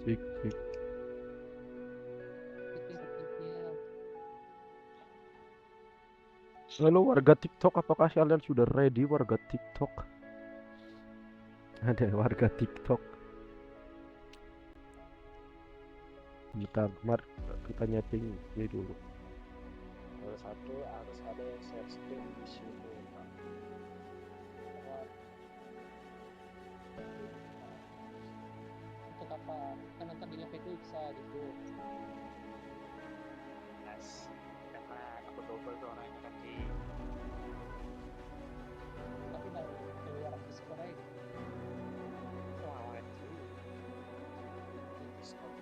Cik, cik. Lalu warga TikTok, apakah kalian sudah ready warga TikTok? Ada warga TikTok. Bentar, kita nyeting ini dulu. Satu harus ada yang share screen di sini. Untuk apa? Kan nonton di live itu bisa gitu. Yes. Karena aku double tuh orangnya nanti. Tapi mau keluar Discord aja gitu. Wah, itu. Discord.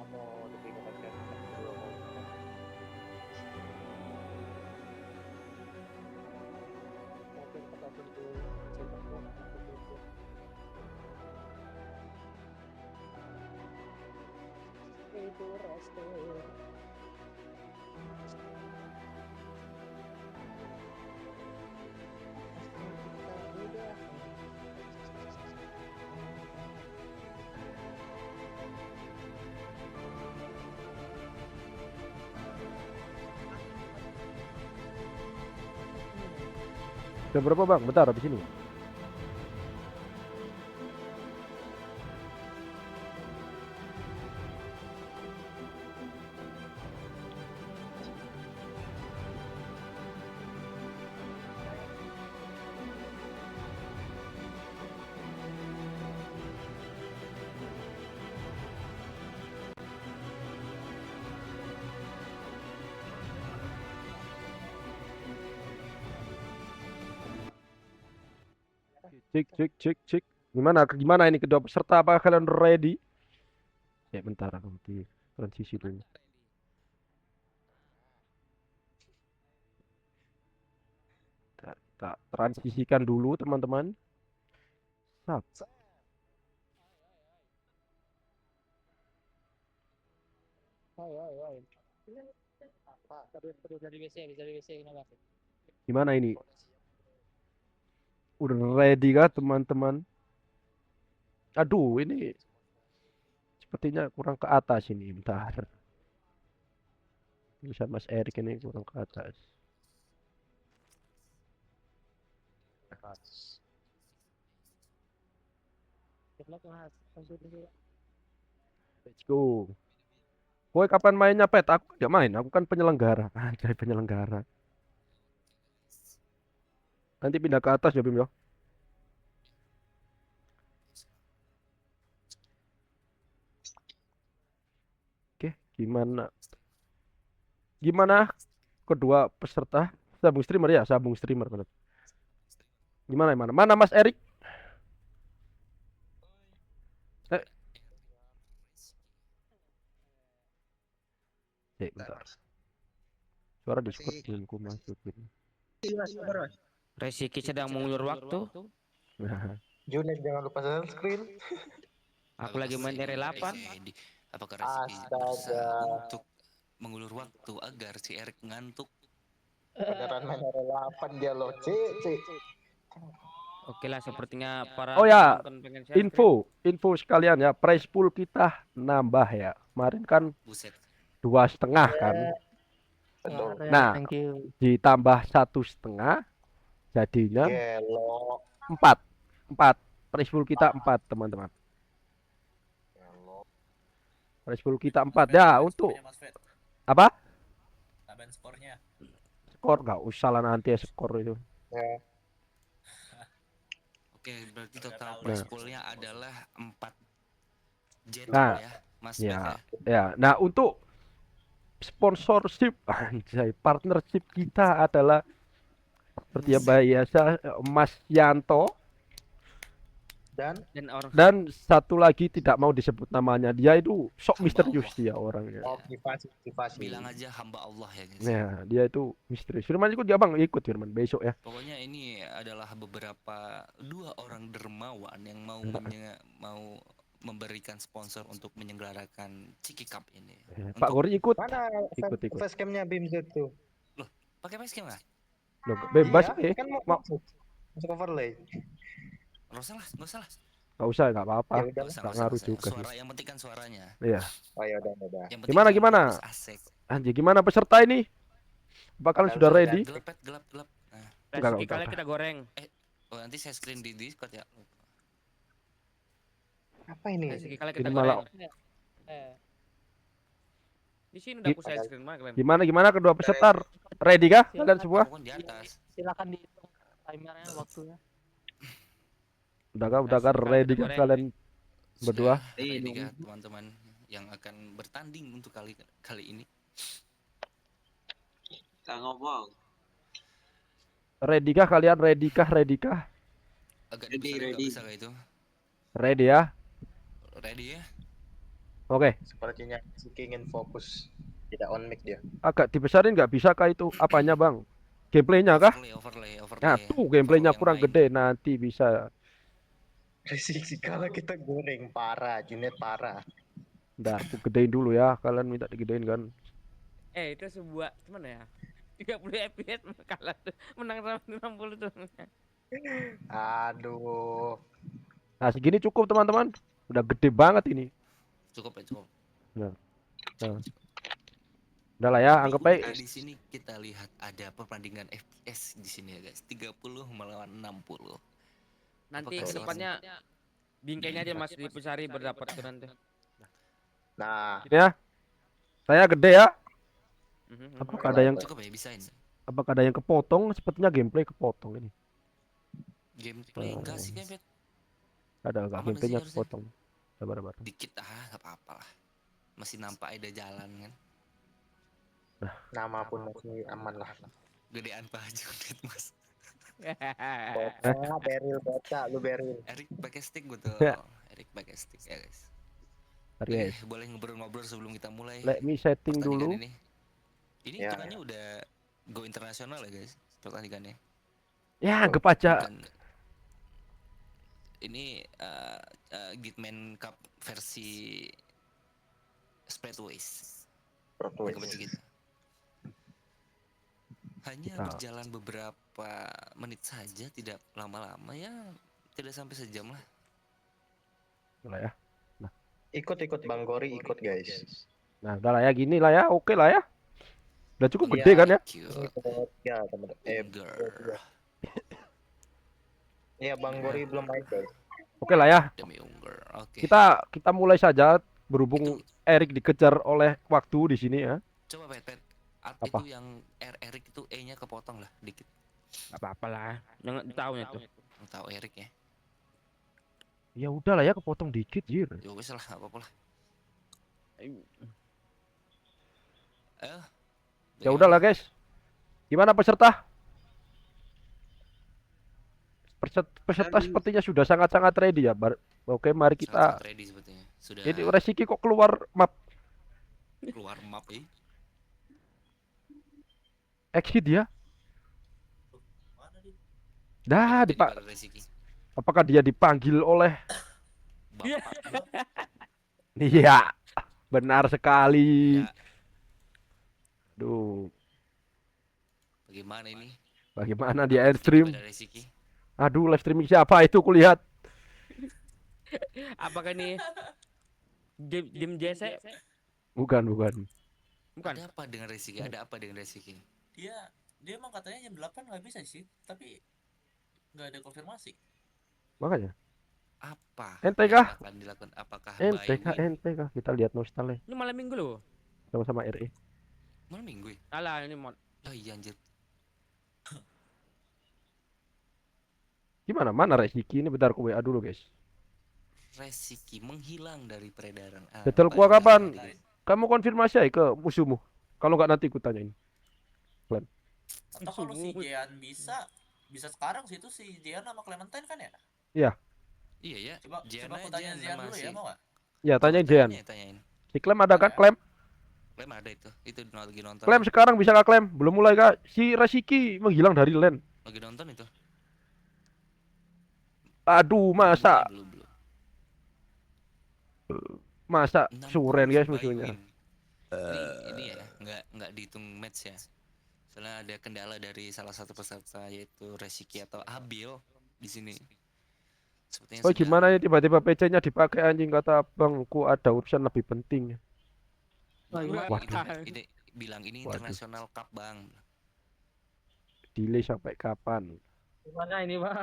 Atau lebih kepada dua mau. Mungkin kita tunggu cerita pun atau tunggu. Itu resto. Jam berapa bang? Bentar, habis ini. Cek, cek, cek, cek. Gimana ini kedua peserta? Apakah kalian ready? Ya, bentar, nanti transisi dulu. Kita transisikan dulu, teman-teman. Sap. Ayo. Apa? Terus dari WC, bisa dari WC kenapa? Gimana ini? Udah ready kah, teman-teman? Aduh, ini sepertinya kurang ke atas ini. Bentar. Bisa Mas Erik ini kurang ke atas. Cepat mas, langsung dulu. Let's go. Woi, kapan mainnya, Pet? Aku nggak main. Aku kan penyelenggara. Jadi penyelenggara. Nanti pindah ke atas ya, Bim ya. Oke, gimana? Gimana kedua peserta? Sabung streamer ya, sabung streamer. Bener. Gimana, mana? Mana Mas Erik? Eh, bentar. Suara Discord belum ku masukin. Resiki sedang mengulur waktu. Nah, Junet jangan lupa sunscreen. Aku lagi main R8. Apakah Resiki Astaga. berusaha untuk mengulur waktu agar si Erik ngantuk? Beneran main R8 dia loh. Cik. Oke lah, sepertinya para Oh ya, penonton pengen share screen. info sekalian ya. Price pool kita nambah ya. Kemarin kan Buset. 2,5 kan. Betul. Nah, Thank you. ditambah 1,5 jadinya Gelo. 4. Price pool kita 4, teman-teman. Price pool kita 4 ya. Untuk apa? Taban skornya. Skor nggak usah lah, nanti ya skor itu. Ya. Oke, berarti total prize poolnya adalah 4 jet Nah, ya, Mas ya, Bet ya. ya. Nah, untuk sponsorship, anjay, partnership kita adalah seperti yang biasa Mas Yanto dan satu lagi tidak mau disebut namanya. Dia itu sok Hamba misterius Allah. dia orangnya. Oh, kivasi. Bilang aja hamba Allah ya guys. Nah, dia itu misterius. Firman ikut ya Bang, ikut Firman besok ya. Pokoknya ini adalah beberapa 2 orang dermawan yang mau mau memberikan sponsor untuk menyelenggarakan Ciki Cup ini. Pak Gori ikut. Mana Ikut. facecamnya Bim tuh? Loh, pakai facecam nggak? Loh, bebas Iya, kan mau masuk overlay. Nggak usah lah. Nggak usah, nggak apa-apa. Ya udah. Nggak usah, Nggak nggak usah, ngaruh nggak usah. juga Suara sih. yang penting kan suaranya. Iya. Oh ya udah. Yang penting Gimana yang gimana? fokus asik. Anjir, gimana peserta ini? Apa kalian Padahal sudah sudah ready? Gelap, Pet, gelap, gelap. Nah, Enggak, Resiki udah, kalian udah. kita goreng. oh nanti saya screen di Discord ya. apa ini? Resiki kalian Ini kita malah goreng. Eh, Di sini udah aku share screen mana kalian? gimana kedua peserta? Ready kah kalian semua? Aku kan di atas. silakan dihitung timernya waktunya. Udah kah Resiki kalian ready kita kah goreng. kalian berdua? Sudah ready kah teman-teman yang akan bertanding untuk kali ini? Tak ngomong. Ready kah kalian? Ready kah? Agak Ready, dibesar, agak ready. besar itu. Ready ya? Ready ya? Oke. Sepertinya Siki ingin fokus, tidak on mic dia. Agak dibesarin nggak bisa kah itu? Apanya bang? Gameplaynya kah? Overlay. Nah tuh gameplaynya Kalau yang kurang main. gede, nanti bisa. Resiksi kalau kita goreng parah, Junet parah. Ntar aku gedein dulu ya. Kalian minta digedein kan? Itu sebuah gimana ya? 30 FPS kalah tuh. Menang sama 60 tuh. Aduh. Nah segini cukup teman-teman. Udah gede banget ini. Cukup ya, cukup. Nah. Udah lah ya, Tapi anggap udah aja. di sini kita lihat ada pertandingan FPS di sini ya guys. 30 melawan 60. Nanti Apakah ke depannya bingkainya aja Mas di Pusari berdapat tuh nanti. Nah, Gini ya. Saya gede ya. Mhm, Apakah ada yang Cukup ya, bisain. apakah ada yang kepotong? Sepertinya gameplay kepotong ini. Gameplay enggak sih kayak Ada enggak Aman sih gameplaynya harusnya. kepotong? Sabar. dikit gak apa-apa lah. Masih nampak ada jalan kan. nama pun masih aman lah. Gedean Pak Junet Mas. Baca, Beril baca, lu Beril. Erik pakai stick betul. Ya. Erik pakai stick ya guys. Bentar, Oke, guys. boleh ngobrol-ngobrol sebelum kita mulai Let me setting pertandingan dulu. ini. Ini Ya. hitungannya udah go internasional ya guys pertandingannya. Ya, anggap aja. Bukan. Ini Gitman Cup versi Spreadways. Anggap aja gitu. Hanya Kita- berjalan beberapa menit saja, tidak lama-lama ya, tidak sampai sejam lah. Udah ya. Ikut Bang Gori, ikut guys. Nah, udah lah ya, gini lah ya. Oke lah ya. Udah cukup Iya. gede kan ya? Cute. Ini ya teman-teman. Unger. Iya Bang Gori belum main guys. Oke lah ya. Demi Unger. Oke. Kita mulai saja berhubung Itu, Erik dikejar oleh waktu di sini ya. coba Pet. Apa? Itu yang Erik itu E-nya kepotong lah dikit. Gak apa-apa lah. Jangan tahu tuh. Yang tahu Erik ya. Ya udah lah ya, kepotong dikit, jir. Ya wes lah, gak apa-apa lah. Ya udahlah guys. Gimana peserta? Peserta sepertinya sudah sangat-sangat ready ya. Oke, mari kita. Sangat ready sepertinya. Sudah Ini Resiki kok keluar map keluar map exit ya? Dah, Jadi Pak. pada Resiki. Apakah dia dipanggil oleh? Bapak. Iya, benar sekali. Ya. Duh, Bagaimana ini? bagaimana dia air stream? Pada Resiki. Aduh, live streaming siapa itu kulihat? Apakah ini game JC? Bukan. Bukan. Ada apa dengan Resiki? Ada apa dengan Resiki? Dia emang katanya jam 8 nggak bisa sih, tapi nggak ada konfirmasi. Makanya. Apa Ente yang kah? akan dilakukan? Apakah Ente kah? Kita lihat nostalnya Ini malam minggu loh. sama-sama RE. Malam minggu ya? Alah ini mod. Oh iya anjir. Gimana? Mana Resiki ini? Bentar, aku WA dulu guys. Resiki menghilang dari peredaran. Betul, Apa gua yang kapan? terjadi? Kamu konfirmasi aja ke musuhmu. Kalau nggak nanti aku tanyain. Atau kalau si Jean bisa sekarang sih itu si Jean sama Clementine kan ya? Iya ya. Coba Jiana, aku tanya Jian Jean sama dulu si- ya, mau nggak? Ya, tanyain Jean. Tanyain. Si Klem ada kan? Klem? Klem ada itu. Itu lagi nonton. Klem sekarang bisa nggak Klem? Belum mulai kak. Si Resiki menghilang dari LAN. Lagi nonton itu. Aduh, masa Belum. masa 60 suren guys by musuhnya. win. Ini ya, nggak dihitung match ya. Soalnya ada kendala dari salah satu peserta yaitu Resiki atau Abil di sini. Sepertinya Oh sedang gimana ya tiba-tiba PC-nya dipakai anjing, kata abangku ada urusan lebih penting. Waduh. ini bilang ini Waduh. internasional cup, Bang. Delay sampai kapan? Gimana ini, Pak?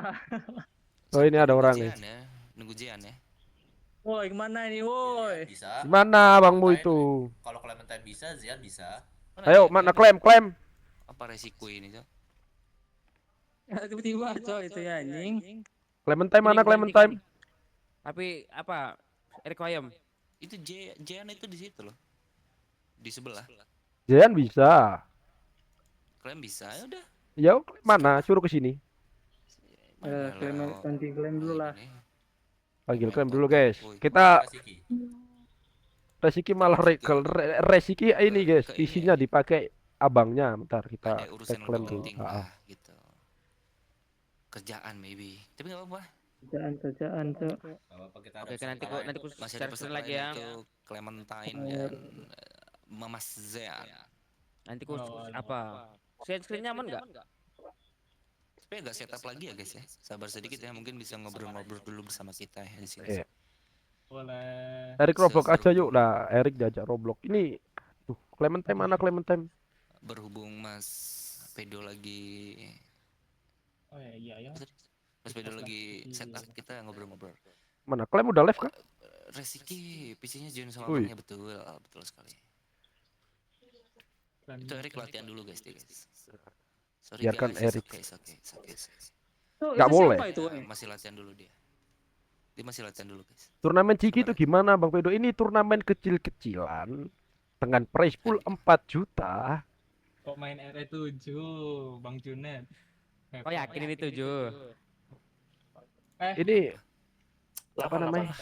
Oh ini ada orang nih. Jian ya, nunggu Jian ya. Woi, gimana ini, Iya, woi? bisa. Gimana abangmu Clementine, itu? Kalau Clementine bisa, Zian bisa. Ayo mana klaim. Apa resiko ini, Cok? Tiba-tiba, Cok, itu ya anjing. Clementine mana Ini Clementine? Tapi apa? Eric Wayam. Itu Jian itu di situ loh. Di sebelah. Jian bisa. Klaim bisa, ya udah. Ya mana? Suruh ke sini. Mana Klaim lo? ganti klaim dulu lah. Ini. Panggil klaim Kotor, dulu guys. woi. Kita Kasiki. Resiki malah Resiki ini guys. Ke ini Isinya ya. dipakai abangnya. Bentar kita Ada urusan cek klaim lebih dulu. penting Ah, lah gitu. Kerjaan maybe. Tapi nggak apa-apa. Kerjaan, Cok. Gak apa-apa, kita ada Oke, nanti peserta nanti lain. khusus Masih ada share peserta lagi lain ya. untuk Clementine dan Mamas Zean. Nanti khusus apa? Screen nyaman nggak? Tapi agak setup lagi ya guys ya. Sabar sedikit ya, mungkin bisa ngobrol-ngobrol dulu bersama kita ya di sini. Iya. Boleh. Erik Roblox aja Seseru. yuk lah. Erik diajak Roblox. Ini tuh Clementine mana Clementine? Berhubung Mas Pedo lagi Oh iya ya. Mas Pedo lagi setup, kita ngobrol-ngobrol. Mana klaim udah live kah? Resiki PC-nya join sama Wih. abangnya, betul sekali. Itu Erik latihan dulu guys, dia guys. Sorry Biarkan guys, Erik. it's okay. Nggak boleh. Masih latihan dulu dia. Dia masih latihan dulu guys. Turnamen Ciki itu gimana Bang Pedo? Ini turnamen kecil-kecilan dengan prize pool 4 juta. Kok main RE7, Bang Junet? Oh yakin ini 7. Ini apa namanya?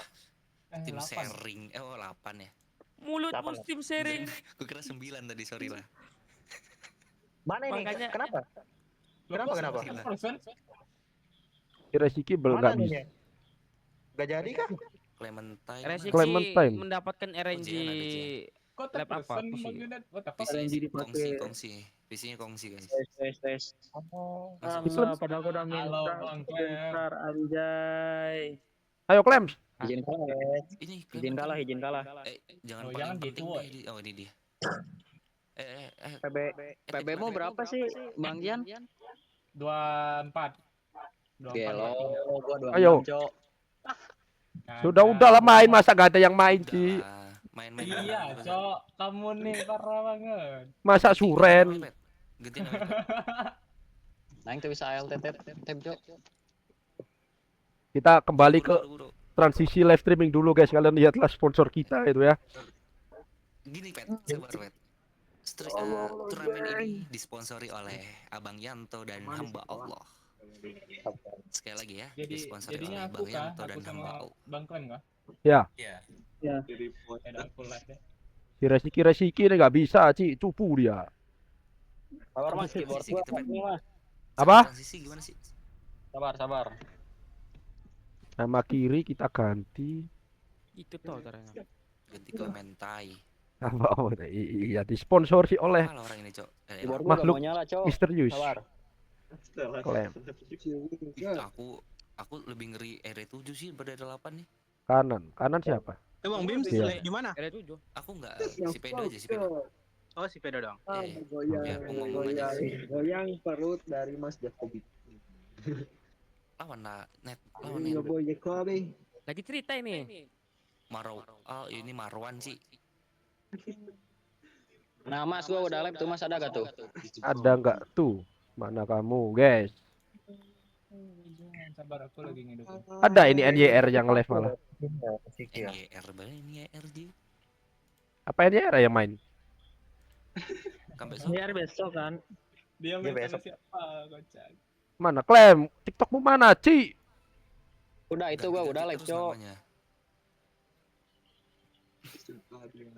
Tim 8. sharing. Oh 8 ya. Mulutmu tim sharing. Gue kira 9 tadi, sorry lah. Mana ini? Makanya- Kenapa? Kenapa? Resiki belum Mana nggak bisa. nih? Gak jadi kah? Clementine. Resiki Clementine. mendapatkan RNG Jian ada, Jian. Kok lab apa? terpesan, PC? Bang Junet? What the fuck? PC-nya RNG dipakai. kongsi. PC-nya kongsi guys. Tes. Oh, Islam. padahal aku udah Halo, minta Bang Clem. bentar, anjay. Ayo klaim. Izin kalah. Ini Izin kalah, izin kalah. Jangan Oh, paling jangan penting gitu, deh. woy. Oh ini dia. PB mu berapa sih, Bang Jian? 24. Gelo, gua 26, Ayo. Cok. Sudah lah main, masa gak ada yang main sih? Main-main. Iya, Cok. Kamu nih parah banget. Masa suren? Ganti nama. Nah, itu bisa ALT tab, Cok. Kita kembali ke transisi live streaming dulu guys. Kalian lihatlah sponsor kita itu ya. Gini Pet, sabar Pet. Turnamen ini disponsori oleh Abang Yanto dan hamba Allah. Sekali lagi ya, disponsori oleh Jadinya aku Bang kah? Yanto Aku dan hamba sama Allah. Bang Clem kah? Ya, Iya. Ya. Ya udah aku live ya. si Resiki ini nggak bisa, Ci, cupu dia. Sabar, Mas, keyboard Transisi gua kita, Pet. ini, Mas. Apa? Transisi gimana sih? Sabar. Nama kiri kita ganti. Itu toh caranya. Ganti ke mentai. Apa? Iya, disponsori oleh Malah orang ini, Cok. Keyboard gua gak makhluk mau nyala, Cok. misterius. Sabar. Klaim Aku lebih ngeri RE7 sih daripada 8 nih. kanan siapa? Bang Bim Iya. di mana? RE7. Aku enggak si pedo aja, si pedo. Oh, si Pedo dong. Ya, aku ngomong aja sih. Goyang perut dari Mas Jacobi. Lawan net. Lawan net. Boy Jacobi. Lagi cerita ini. Oh, ini Marwan sih. Nah, Mas, gua udah live tuh, Mas, ada gak tuh? Ada nggak tuh? Mana kamu guys? Sabar, aku lagi ngidupin. Ada ini NYR yang live malah. NYR banget, NYR dia. Apa NYR yang main? Kan besok. Biar besok kan. Dia main besok. sama siapa, kocak? Mana klaim? TikTokmu mana, Ci? Udah, itu gua udah live, Terus Cok. namanya.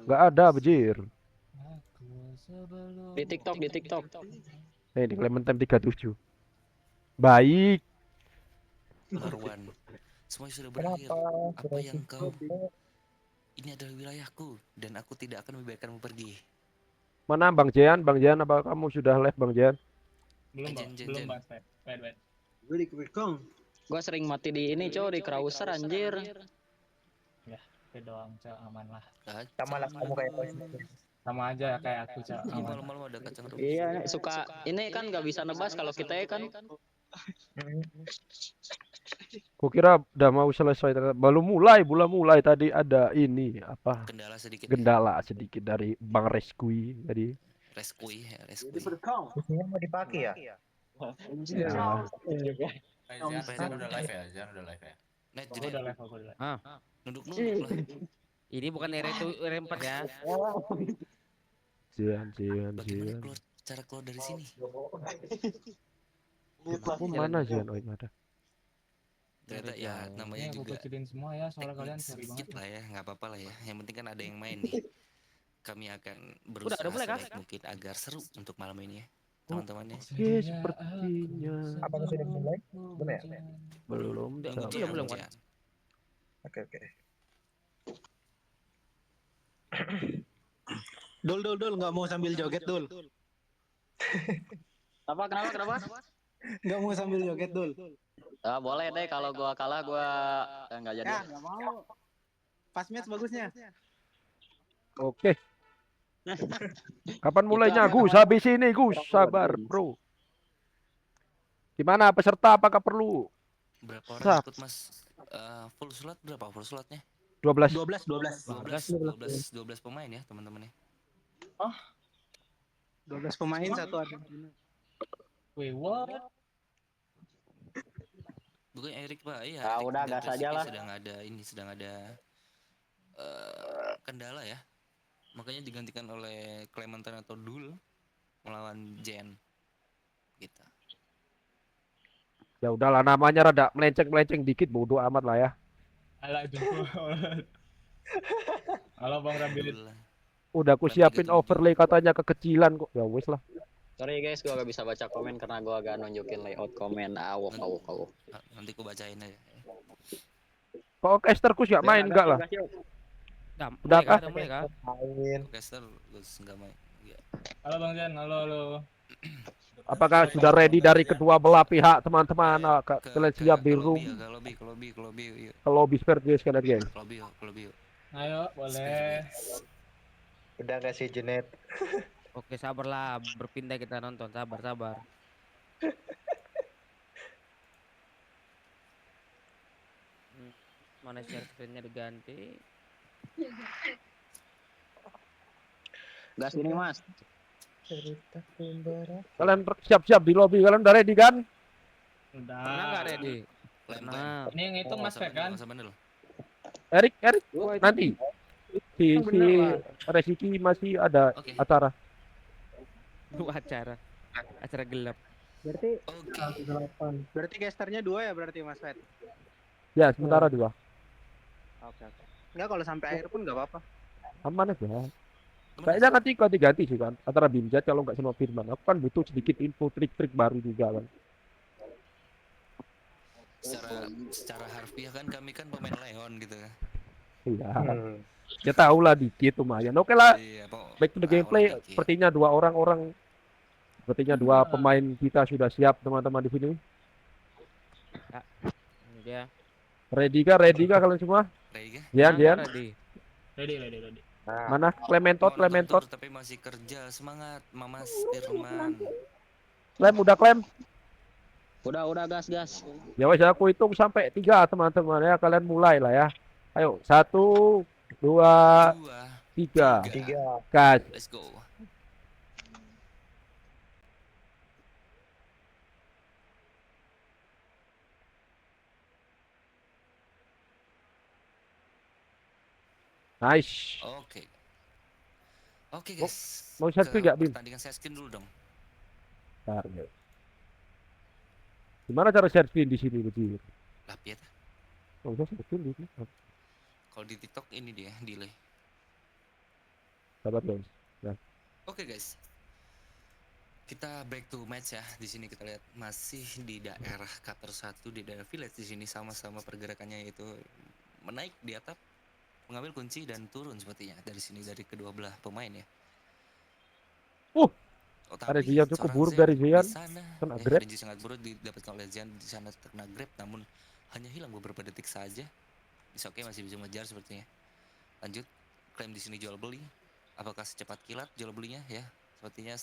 Nggak ada, bejir. Di TikTok. Ini Clementine 37. Baik. Marwan. Semuanya sudah berakhir. Apa yang kau? Ini adalah wilayahku dan aku tidak akan membiarkanmu pergi. Mana Bang Jean? Bang Jean, apa kamu sudah live Bang Jean? Belum, Jen. Bang. Belum, Bang. Wait. Gue di Kebekong. Gua sering mati di ini, Cok, di Krauser anjir. Ya, itu doang, Cok, aman lah. Sama lah kamu kayak Coach. Sama aja kayak aku, Cok, Ini aman. malam-malam ada kacang rebus. Iya, suka ini kan nggak bisa nebas kalau kita ya kan. Kukira udah mau selesai, ternyata belum mulai tadi ada ini apa Kendala sedikit. gendala sedikit dari Bang Reskui tadi. Reskui. Isinya mau dipakai ya? Ya. Zian udah live ya, Zian udah live ya. Net Aku jadi udah live, aku udah live. nunduk-nunduk lah. Ini bukan R4 ya. Bagaimana cara keluar dari sini? Aku mana sih oh ini ada. Ternyata ya namanya Ini aku juga kecilin semua ya, soalnya kalian sorry sedikit banget. lah ya, nggak apa-apa lah ya. Yang penting kan ada yang main nih. Kami akan berusaha udah mulai, Kak? sebaik mungkin agar seru untuk malam ini ya, teman-temannya. Oke, sepertinya Apakah sudah mulai? Belum ya? belum. Belum, Jangan. Oke. Dul, nggak mau sambil joget, Dul. Kenapa? Nggak mau sambil joget, Dul. Boleh deh, kalau gua kalah gua nggak jadi. Ya, nggak mau. Pas match bagusnya. Oke. Kapan mulainya Gus? Habis ini Gus, sabar bro. Gimana peserta? Apakah perlu? Berapa orang Sap. ikut Mas? Full slot berapa full slotnya? 12. 12 pemain ya teman-teman ya. 12 pemain, satu Argentina. Wait, what? Bukan Erik Pak, iya. Ya Erik udah, dan gas aja Rizky lah. sedang ada kendala ya. Makanya digantikan oleh Clementine atau Dul melawan Jen. Gitu. Ya udahlah, namanya rada melenceng dikit, bodoh amat lah ya. Alah itu. Halo Bang Rambil. Dul. Udah aku siapin overlay katanya kekecilan kok. Ya wes lah. Sorry guys, gua gak bisa baca komen karena gua agak nunjukin layout komen. Awok. Nanti aku bacain aja. Kok caster Gus gak main enggak lah? Udah kah? Mulai kah? Main. Caster Gus enggak main. Iya. Halo Bang Jan, halo. Apakah sudah ready dari kedua belah pihak teman-teman? Kalian siap di room? Ke lobby yuk. Ke lobby seperti sekalian geng. Ke lobby yuk. Ayo, boleh. Udah nggak sih Jenet? Oke, sabarlah, berpindah kita nonton, sabar. Mana share screen-nya diganti? Gas ini, Mas. Kalian siap-siap di lobby, kalian udah ready kan? Udah. Pernah nggak ready? Lem. Ini yang hitung Mas Fek kan? Erik, nanti si Resiki masih ada Oke. acara. Lu acara gelap. Berarti Oke. berarti casternya 2 ya berarti Mas Fed. Ya, sementara 2. Oke. Enggak, kalau sampai akhir pun nggak apa-apa. Aman aja. Kayaknya nanti ganti-ganti sih kan antara Bimjat kalau nggak sama Firman. Aku kan butuh sedikit info trik-trik baru juga kan. Secara harfiah kan kami kan pemain Leon gitu. Iya. Ya tahu lah dikit lumayan. Oke lah. Iya, Back to the gameplay. Sepertinya sepertinya dua pemain kita sudah siap teman-teman di sini. Ini dia. Ready kah kalian semua? Ready kah? Dian. Ready. Mana Clementot? Tapi masih kerja, semangat Mamas Firman. Udah Clem? Udah gas. Ya wes aku hitung sampai 3 teman-teman ya. Kalian mulai lah ya. Ayo 1, 2, 3. Gas. Let's go. Nice. Oke guys. Mau share screen nggak, Bim? Pertandingan share screen dulu dong. Bentar, ya. Gimana cara share screen di sini begini? Lah piet. Oh, share screen di sini. Kalau di TikTok ini dia delay. Sabar guys. Ya. Oke guys. Kita back to match ya. Di sini kita lihat masih di daerah Qatar 1, di daerah village di sini sama-sama pergerakannya itu menaik di atap, mengambil kunci dan turun sepertinya dari sini dari kedua belah pemain ya. Ada Tapi Zian cukup seorang buruk Zen dari di Zian, sana kena ya, grab. RNG sangat buruk didapatkan oleh Zen di sana terkena grab, namun hanya hilang beberapa detik saja. Bisa oke, masih bisa mengejar sepertinya. Lanjut, klaim di sini jual beli. Apakah secepat kilat jual belinya? Ya, sepertinya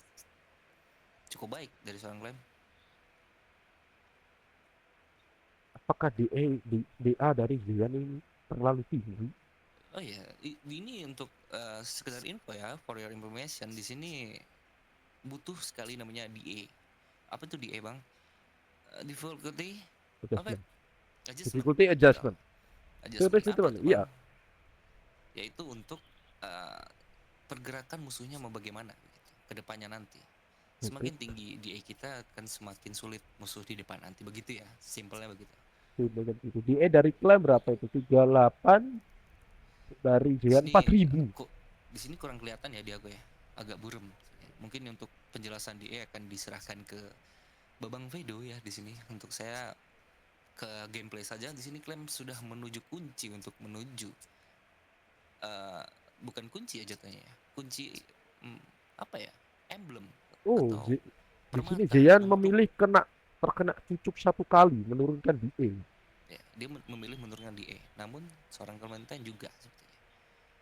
cukup baik dari seorang klaim. Apakah DA dari Zian ini terlalu tinggi? Oh iya, ini untuk sekedar info ya, for your information, di sini butuh sekali namanya DA. Apa itu DA, Bang? Difficulty apa? Adjustment. Adjustment. Difficulty adjustment. Adjustment Itu apa kan? itu, Iya. Bang? Yaitu untuk pergerakan musuhnya mau bagaimana gitu, ke depannya nanti. Semakin tinggi DA kita akan semakin sulit musuh di depan nanti, begitu ya, simpelnya begitu. DA dari klaim berapa itu? 38 dari Zian 4000. Di sini kurang kelihatan ya di aku ya, agak buram. Mungkin untuk penjelasan DA akan diserahkan ke Babang Vedo ya di sini. Untuk saya ke gameplay saja, di sini klaim sudah menuju kunci untuk menuju bukan kunci ya jatuhnya ya, kunci apa ya, emblem atau di sini permata Zian untuk, memilih terkena cucuk 1 kali menurunkan DA. ya, dia memilih menurunkan DA, namun seorang Clementine juga sepertinya.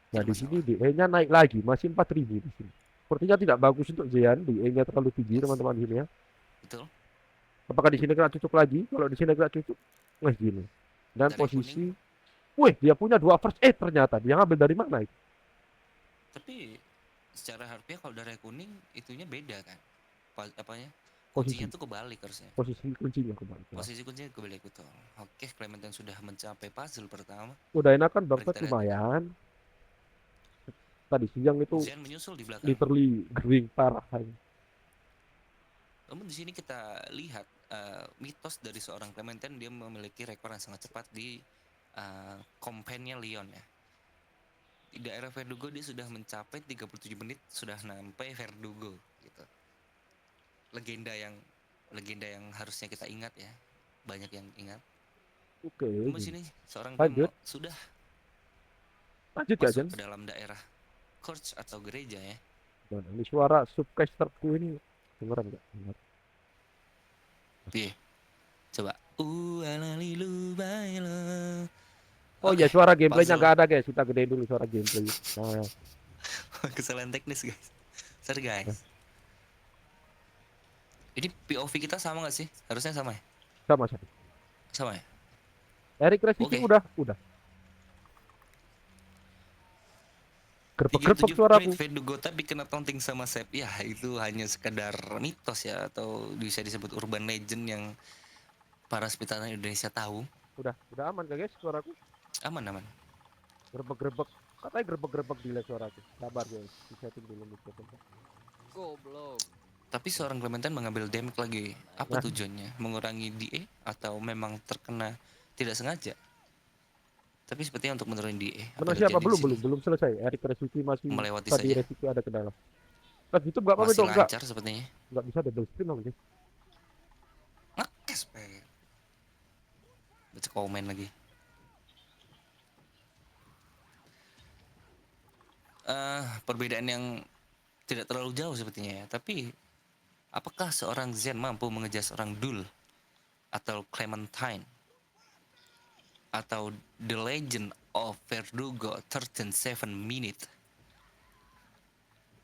Nah di sini DA-nya naik lagi, masih 4000 di sini. Sepertinya tidak bagus untuk Zian, DA-nya terlalu tinggi teman-teman di sini ya. Betul. Apakah di sini kena cucuk lagi? Kalau di sini kena cucuk, gini. Dan posisi, wih, dia punya 2 first aid ternyata. Dia ngambil dari mana itu? Tapi secara harfiah kalau darah kuning itunya beda kan? Apanya? Posisi. Kuncinya tuh kebalik harusnya. Posisi kuncinya kebalik. Posisi kuncinya kebalik, betul. Oke, Clementine sudah mencapai puzzle pertama. Udah enakan bangsat, lumayan. Tadi siang itu Zian menyusul di belakang. literally gering parah. Namun di sini kita lihat mitos dari seorang Clementine, dia memiliki rekor yang sangat cepat di kompennya Leon ya. Di daerah Verdugo dia sudah mencapai 37 menit sudah sampai Verdugo gitu. Legenda yang harusnya kita ingat ya. Banyak yang ingat. Oke. Di sini seorang sudah masuk ke dalam daerah church atau gereja ya. Dan ini suara subcasterku ini dengeran nggak? Iya. Coba. Oh ya, suara gameplaynya nggak ada guys. Kita gedein dulu suara gameplay. Nah. Kesalahan teknis guys. Sorry guys. Ini POV kita sama nggak sih? Harusnya sama ya? Sama ya? Eric Resipi udah. Gerbek-gerbek suaraku. Verdugo tapi kena taunting sama Sep. Ya itu hanya sekedar mitos ya, atau bisa disebut urban legend yang para speedrunner Indonesia tahu. Udah aman gak guys suaraku? Aman. Gerbek-gerbek. Katanya gerbek-gerbek delay suaraku. Sabar guys, disetting dulu mikrofonnya. Goblok. Tapi seorang Clementine mengambil damage lagi. Apa tujuannya? Mengurangi DA atau memang terkena tidak sengaja? Tapi sepertinya untuk menurunkan DA. Benar siapa? Belum selesai. Eric Resipi masih melewati tadi saja. Resipi ada ke dalam. Kan YouTube nggak apa-apa masih itu lancar sepertinya. Nggak bisa double screen dong guys. Ngekes baca komen lagi. Perbedaan yang tidak terlalu jauh sepertinya ya. Tapi apakah seorang Zen mampu mengejar seorang Dul atau Clementine atau The Legend of Verdugo 37 minute?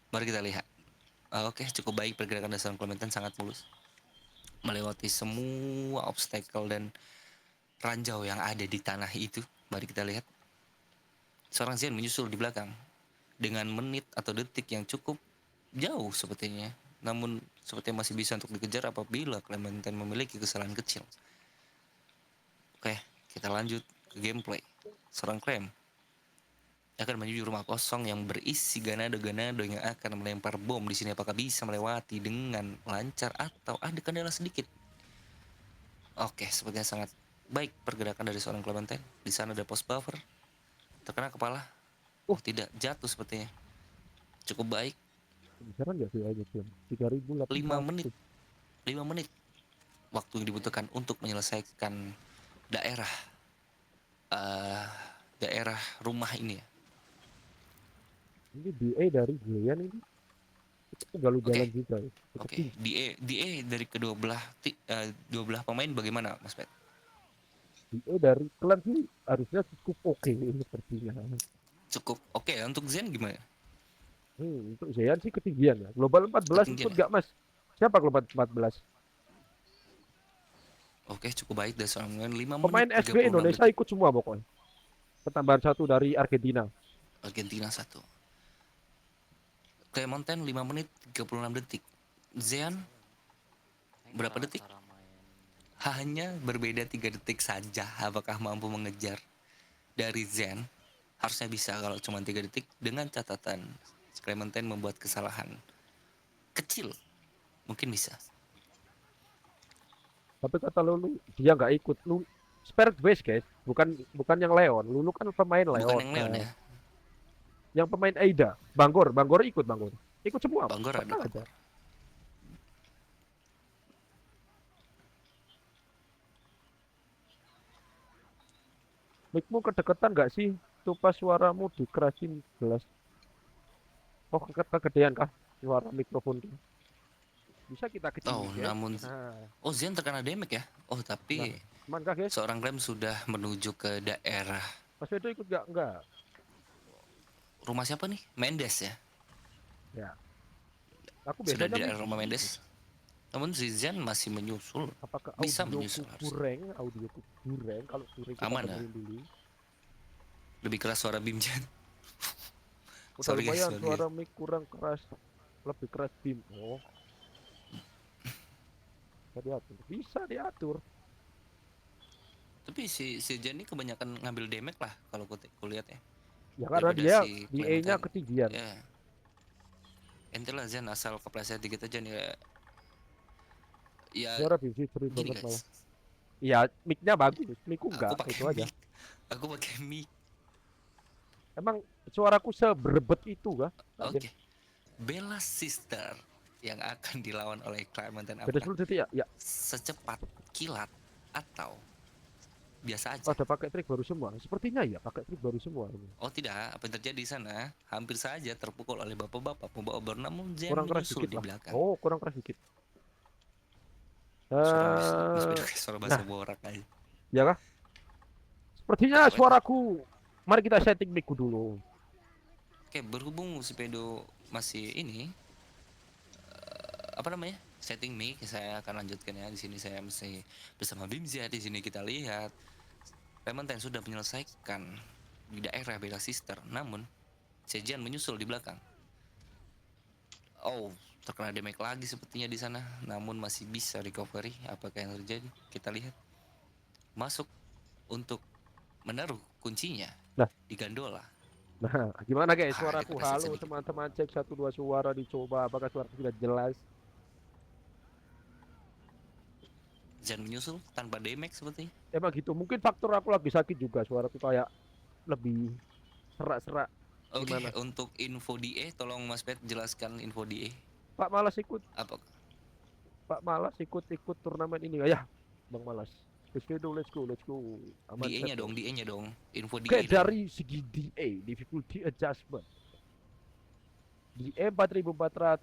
Mari kita lihat. Oke, cukup baik pergerakan dari seorang Clementine, sangat mulus melewati semua obstacle dan ranjau yang ada di tanah itu. Mari kita lihat. Seorang Zen menyusul di belakang dengan menit atau detik yang cukup jauh sepertinya. Namun sepertinya masih bisa untuk dikejar apabila Clementine memiliki kesalahan kecil. Oke, kita lanjut ke gameplay. Seorang Clem akan menuju rumah kosong yang berisi ganado-ganado yang akan melempar bom di sini. Apakah bisa melewati dengan lancar atau ada kendala sedikit? Oke, sepertinya sangat baik pergerakan dari seorang Clementine. Di sana ada post buffer. Terkena kepala. Tidak, jatuh sepertinya. Cukup baik. 5 menit waktu yang dibutuhkan untuk menyelesaikan daerah rumah ini ya. Ini DA dari Zian ini Tinggal lu Oke. jalan juga. Oke, di E dari kedua belah dua belah pemain bagaimana Mas Pet? Dari klan sih harusnya cukup oke sepertinya. Cukup oke ya. Untuk Zen gimana? Untuk Zeyan sih ketinggian ya. Global 14 Ketinggian ikut ya? nggak Mas? Siapa global 14? Oke, cukup baik dari seorang pemain 5 Pemain menit SB 36 Indonesia detik. ikut semua pokoknya. Ketambahan satu dari Argentina. Argentina 1. Clemente 5 menit 36 detik. Zean berapa detik? Hanya berbeda 3 detik saja. Apakah mampu mengejar dari Zen? Harusnya bisa kalau cuma 3 detik, dengan catatan Clementine membuat kesalahan kecil. Mungkin bisa. Tapi kata Lulu dia nggak ikut. Lu Spirit Base guys, bukan yang Leon. Lulu kan pemain Leon. Bukan yang Leon ya. Yang pemain Aida, Banggor ikut Banggor. Ikut semua. Banggor ada. aja. Mikmu kedekatan nggak sih? Tuh suaramu dikerasin jelas. Oh, kegedean kah suara mikrofon? Bisa kita kecil. Oh, namun oh Zen terkena damage ya. Oh, tapi aman kah, guys? seorang Clem sudah menuju ke daerah. Mas Edo ikut nggak? Enggak. Rumah siapa nih? Mendes ya. Ya. Aku Sudah biasanya di daerah rumah Mendes. Namun si Zen masih menyusul. apakah Bisa audio menyusul harusnya. kurang? Audio kurang. Kalau kurang kita Aman ya? benerin dulu. Lebih keras suara Bimjan. Udah Sorry guys, lumayan sorry suara mic kurang keras. Lebih keras Bim. Oh. Bisa diatur. Tapi si Zen ini kebanyakan ngambil damage lah kalau ku lihat ya. Ya karena Daripada dia si di E-nya Clementine. ketinggian. Ya. Ente lah Zen asal kepleset dikit aja nih ya. Ya Suara Bim sering gini banget malah. guys. Iya, mic-nya bagus. Mic-ku Aku enggak, pakai itu aja. mic. Aku pakai mic. Emang suaraku seberebet itu kah? Oke. Bella Sister yang akan dilawan oleh Clementine Beda apakah 10 detik ya? Ya. secepat kilat atau biasa aja? Pada pakai trik baru semua. Sepertinya ya pakai trik baru semua ini. Oh tidak, apa yang terjadi di sana? Hampir saja terpukul oleh bapak-bapak pembawa obor, namun Zen Kurang keras menyusul dikit di lah. belakang. Oh, kurang keras dikit. Suara bahasa nah. borak aja. Ya kah? Sepertinya suaraku. Mari kita setting mic dulu. Oke, berhubung si Pedo masih ini apa namanya? Setting mic, saya akan lanjutkan ya. Di sini saya masih bersama Bimzia. Di sini kita lihat Clementine sudah menyelesaikan di daerah Bella Sister, namun Sejan menyusul di belakang. Oh, terkena damage lagi sepertinya di sana, namun masih bisa recovery. Apakah yang terjadi? Kita lihat. Masuk untuk menaruh kuncinya di gandola. Nah, gimana guys? Ah, Suaraku kita kasih halo sedikit. teman-teman, cek 1 2 suara dicoba. Apakah suara sudah jelas? Zen menyusul tanpa damage sepertinya. Emang gitu. Mungkin faktor aku lagi sakit juga. Suaraku kayak lebih serak-serak. Oke, Gimana? untuk info DE tolong Mas Pet jelaskan info DE. Pak Malas ikut. Apa? Pak Malas ikut turnamen ini nggak ya? Bang Malas. Let's go. Aman, DE-nya set. dong, DE-nya dong. Info DE. Oke, dong. dari segi DA, difficulty adjustment. DA 4400,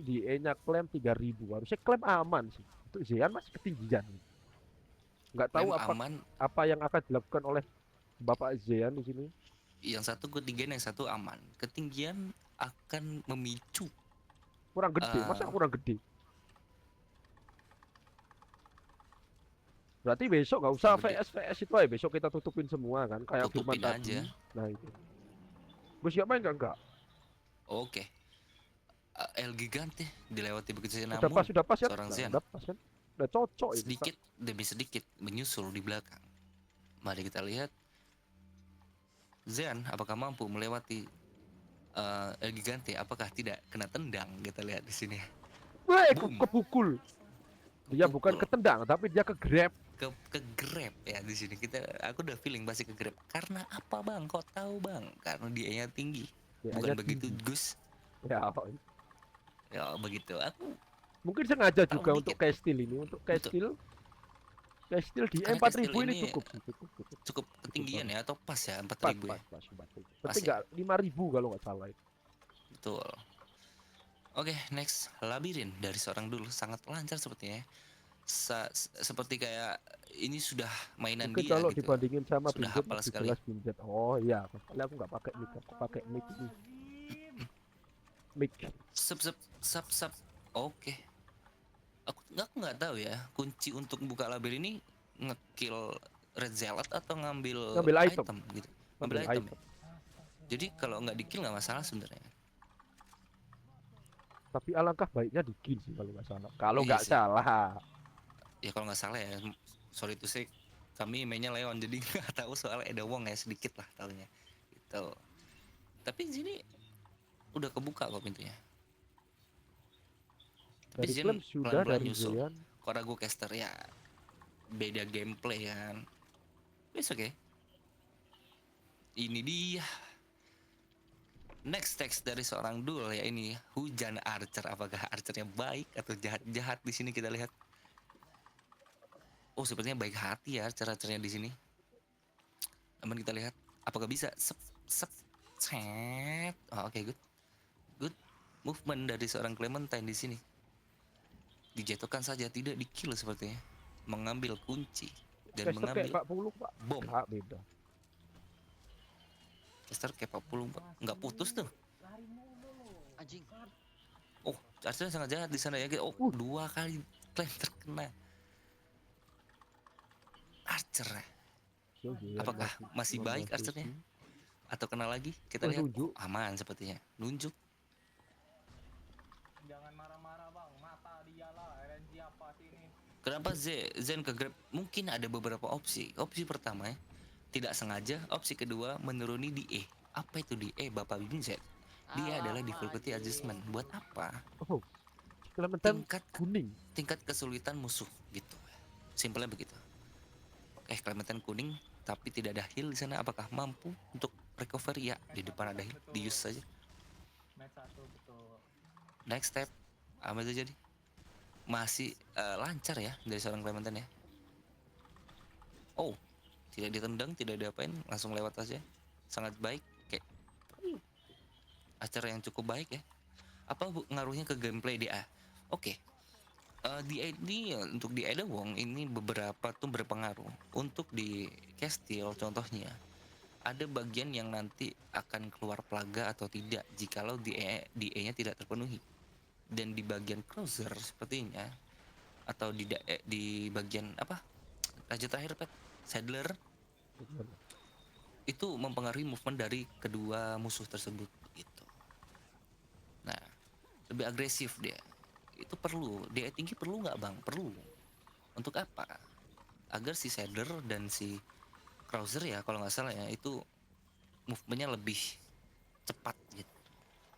DA-nya klaim 3000. Harusnya klaim aman sih. Untuk Zeyan masih ketinggian. Nggak tahu Klaim aman. apa yang akan dilakukan oleh Bapak Zeyan di sini. Yang satu ketinggian, yang satu aman. Ketinggian akan memicu. Kurang gede, masa kurang gede? Berarti besok nggak usah Gede. VS itu aja. Besok kita tutupin semua kan, kayak Tutupin Firman tadi. aja. Nah itu. Gue siap main enggak? Oke. El Gigante dilewati begitu saja, Sudah namun pas ya? seorang Zen Udah pas kan? Udah cocok itu. sedikit demi sedikit menyusul di belakang. Mari kita lihat Zen apakah mampu melewati El Gigante, apakah tidak kena tendang. Kita lihat di sini. Weh, Boom. kepukul. Dia bukan Kepukul. ketendang, tapi dia ke grab. ke grab ya di sini. Aku udah feeling pasti ke grab. Karena apa bang? Kok tahu bang? Karena dia tinggi. Dia Bukan aja begitu tinggi. Gus. Ya, Ya begitu. Aku mungkin sengaja Tahu juga dikit. untuk Castil ini, untuk Castil di Karena 4000 Castil ini ini cukup. cukup ketinggian ya, atau pas ya 4.000 Pas, ya. pas. Pas Tapi ya? enggak 5000 kalau nggak salah itu. Betul. Oke, next labirin dari seorang dulu sangat lancar sepertinya. Seperti kayak ini sudah mainan Mungkin dia kalau gitu. dibandingin sama Sudah Binjet hafal lebih sekali. jelas Binjet. Oh iya, kali aku nggak pakai mic, aku pakai mic ini. Mic. Sep. Oke. Aku nggak tahu ya kunci untuk buka labir ini ngekill red zealot atau ngambil Ngambil item. gitu. Ngambil item. Jadi kalau nggak di-kill nggak masalah sebenarnya. Tapi alangkah baiknya di kill sih kalau nggak salah. Kalau Iya nggak sih. salah. Ya kalau nggak salah ya, sorry to say, kami mainnya Leon jadi nggak tahu soal Ada Wong ya, sedikit lah tahunya. Gitu. Tapi di sini udah kebuka kok pintunya. Tapi Dari Zen klaim sudah, pelan-pelan dari nyusul. Zean. Kok ragu caster ya beda gameplay kan. It's okay. Ini dia. Next text dari seorang duel ya ini hujan archer. Apakah archernya baik atau jahat-jahat di sini kita lihat. Oh sepertinya baik hati ya archernya di sini. Namun kita lihat apakah bisa set. Oh, oke, good movement dari seorang Clementine di sini. Dijatuhkan saja, tidak di kill sepertinya. Mengambil kunci dan Caster mengambil kayak 40 Pak. bom. Nggak beda. Caster kayak 40 Pak. Nggak putus tuh. Anjing. Oh, Archer sangat jahat di sana ya. Oh, 2 kali klaim terkena. Archer. So, Zean Apakah masih baik memasuki. Archernya? Atau kena lagi? Kita Oh, lihat. nunjuk. Oh, aman sepertinya. Nunjuk. Jangan marah-marah bang, mata dia lah, RNG apa sih ini? Kenapa Zen ke grab? Mungkin ada beberapa opsi. Opsi pertama ya, tidak sengaja. Opsi kedua, menuruni di E. Apa itu di E, Bapak Bim Z? Dia adalah difficulty adjustment. Buat apa? Oh, Clementine Tingkat kuning. tingkat kesulitan musuh gitu. Simpelnya begitu. Clementine kuning tapi tidak ada heal di sana. Apakah mampu untuk recovery? Ya, di depan ada heal, di use saja. Match 1 betul. Next step, apa itu jadi? Masih lancar ya dari seorang Clementine ya. Oh, tidak ditendang, tidak diapain, langsung lewat aja. Sangat baik, kayak acara yang cukup baik ya. Apa ngaruhnya ke gameplay dia? Oke. Di ini untuk di Ada Wong ini beberapa tuh berpengaruh. Untuk di Castile contohnya ada bagian yang nanti akan keluar plaga atau tidak jikalau di E-nya tidak terpenuhi. Dan di bagian cruiser sepertinya atau di bagian apa? Raja terakhir Pet, Saddler itu mempengaruhi movement dari kedua musuh tersebut gitu. Nah, lebih agresif dia. Itu perlu, DE tinggi perlu nggak bang? Perlu. Untuk apa? Agar si Saddler dan si Cruiser ya kalau nggak salah ya itu movementnya lebih cepat gitu.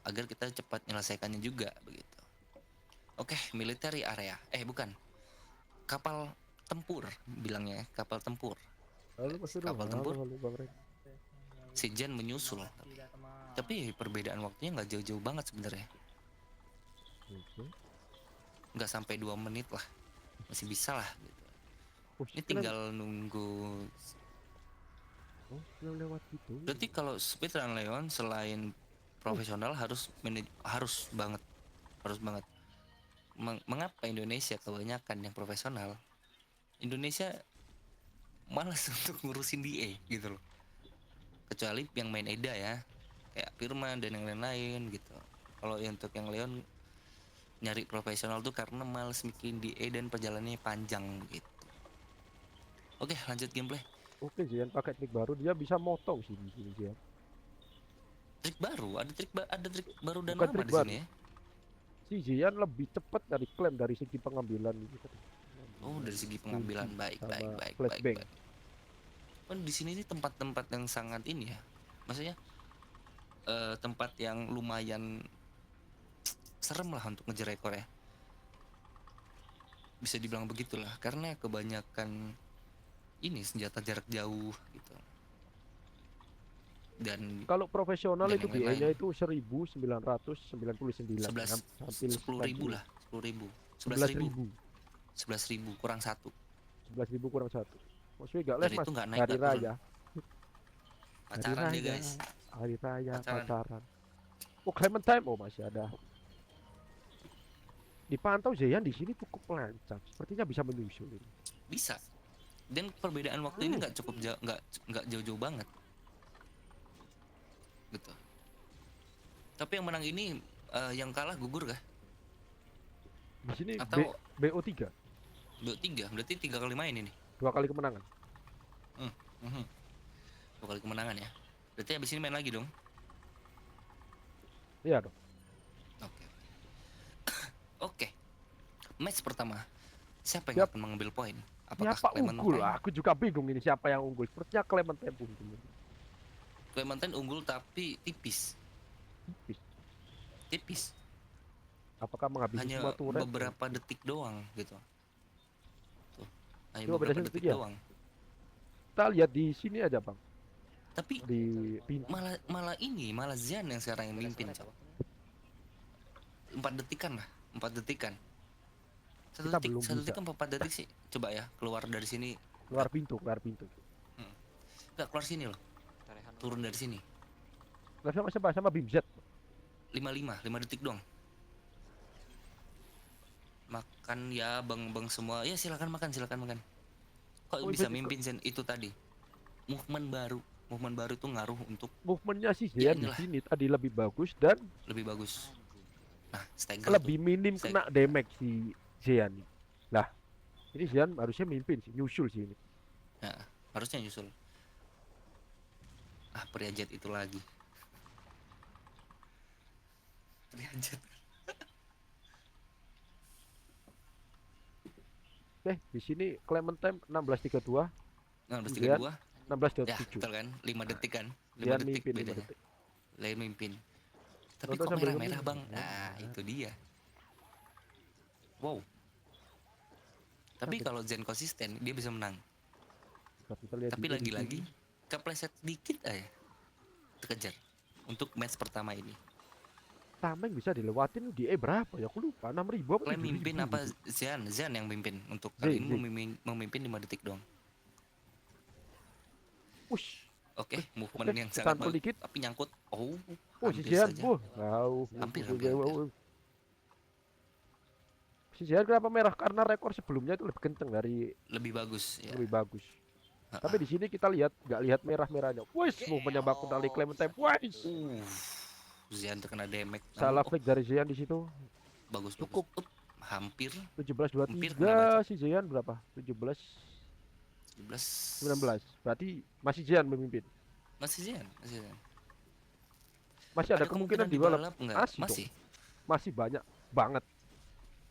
Agar kita cepat menyelesaikannya juga begitu. Oke, military area. Bukan. Kapal tempur bilangnya, kapal tempur. Lalu Mas Sudo, Kapal tempur. halo, Bang Ren. Si Jen menyusul. Tapi perbedaan waktunya nggak jauh-jauh banget sebenarnya. Oke. Nggak sampai 2 menit lah. Masih bisa lah gitu. Oh, Ini tinggal nunggu. Oh, yang lewat itu. Berarti kalau speedrun Leon selain profesional harus banget. Mengapa Indonesia kebanyakan yang profesional? Indonesia malas untuk ngurusin DA gitu loh. Kecuali yang main Eda ya, kayak Firman dan yang lain-lain gitu. Kalau untuk yang Leon nyari profesional tuh karena males bikin DA dan perjalanannya panjang gitu. Oke, lanjut gameplay. Oke, Zian pakai trik baru, dia bisa motong sih di sini Zian. Trik baru, ada trik baru dan Bukan lama trik di baru. sini ya. Si Zian lebih cepat dari klaim dari segi pengambilan gitu. Oh, dari segi pengambilan baik. Flashbang. Kan di sini nih tempat-tempat yang sangat ini ya. Maksudnya tempat yang lumayan serem lah untuk ngejar rekor ya. Bisa dibilang begitulah karena kebanyakan ini senjata jarak jauh gitu. Dan Kalau profesional dan itu yang lain-lain. DE-nya itu 1999. 10.000 lah, 10.000. 11.000. 11.000 kurang 1. 11.000 kurang 1. Maksudnya enggak Dan les Mas. itu nggak naik, Hari nggak turun. raya. Pacaran dia guys. Hari raya Pacaran. pacaran. Oh, Clementine oh masih ada. Dipantau Zeyan di sini cukup lancar. Sepertinya bisa menyusul ini. Bisa. Dan perbedaan waktu ini nggak cukup jauh, nggak jauh-jauh banget. Gitu. Tapi yang menang ini yang kalah gugur kah? Di sini Atau BO3, 3, berarti 3 kali main ini. 2 kali kemenangan. Mhm. 2 kali kemenangan ya. Berarti habis ini main lagi dong. Iya dong. Oke. Oke. Match pertama. Siapa yang Siap. akan mengambil poin? Apakah Siapa unggul? Clementine? Aku juga bingung ini siapa yang unggul. Sepertinya Clementine unggul. Clementine unggul tapi tipis. Tipis. Apakah menghabisi Hanya semua turret? beberapa detik doang gitu. Tuh. Hanya Coba beda beberapa detik detik ya? doang. Kita lihat di sini aja bang. Tapi Di pintu. malah Zian yang sekarang yang mimpin, Cok. 4 detikan lah, 4 detikan. Satu Kita detik, belum satu bisa. detik kan 4 detik sih. Coba ya, keluar dari sini. Keluar pintu. Enggak keluar sini loh. Turun dari sini. Nggak sama Bim Z. 5 detik doang. Makan ya bang semua. Ya silakan makan. Kok Oh, bisa itu- mimpin Zen itu tadi? Movement baru tuh ngaruh untuk Movementnya si Ya, Zeyan di inilah. sini tadi lebih bagus dan lebih bagus. Nah, stagger lebih tuh. minim Saya- kena damage si Zeyan. Lah, ini Zeyan harusnya mimpin sih, nyusul sih ini. Nah, harusnya nyusul. Pria jet itu lagi. Pria jet. Di sini Clementine 16.32, Nah, udah Zeyan 32. 16.27. Ya, betul kan? 5 detik kan? 5 Zeyan detik mimpin 5 bedanya. detik. Lain mimpin. Tapi Ronaldo kok sambil merah-merah, ngomong. Bang? Nah, itu dia. Wow. Tapi kalau Zen konsisten, dia bisa menang. Kita lihat Tapi juga di lagi-lagi sini. kepleset dikit aja. Terkejar untuk match pertama ini. Tameng bisa dilewatin di berapa ya? Aku lupa, 6.000 apa Kalian 7.000 mimpin apa gitu. Zian yang mimpin untuk Zen, kali ini Zen. memimpin 5 detik doang. Push. Oke, movement Oke, yang sangat tampil bagus, dikit. tapi nyangkut. Oh, Oh, si hampir Zeyan, saja. jauh. Hampir. Si Zeyan kenapa merah? Karena rekor sebelumnya itu lebih kenceng dari Lebih bagus ya. lebih bagus. Ha-ha. Tapi di sini kita lihat nggak lihat merah-merahnya. Wes, movementnya baku dari Clementine. Wes. Zian terkena damage. Salah Namun, flick dari Zeyan di situ. bagus cukup. bagus. Hampir 17.23 kena baca. si Zeyan berapa? 17 17. 19. Berarti masih Zeyan memimpin. Masih Zian. Masih ada kemungkinan di balap. enggak? Masih dong. Masih. Masih banyak banget.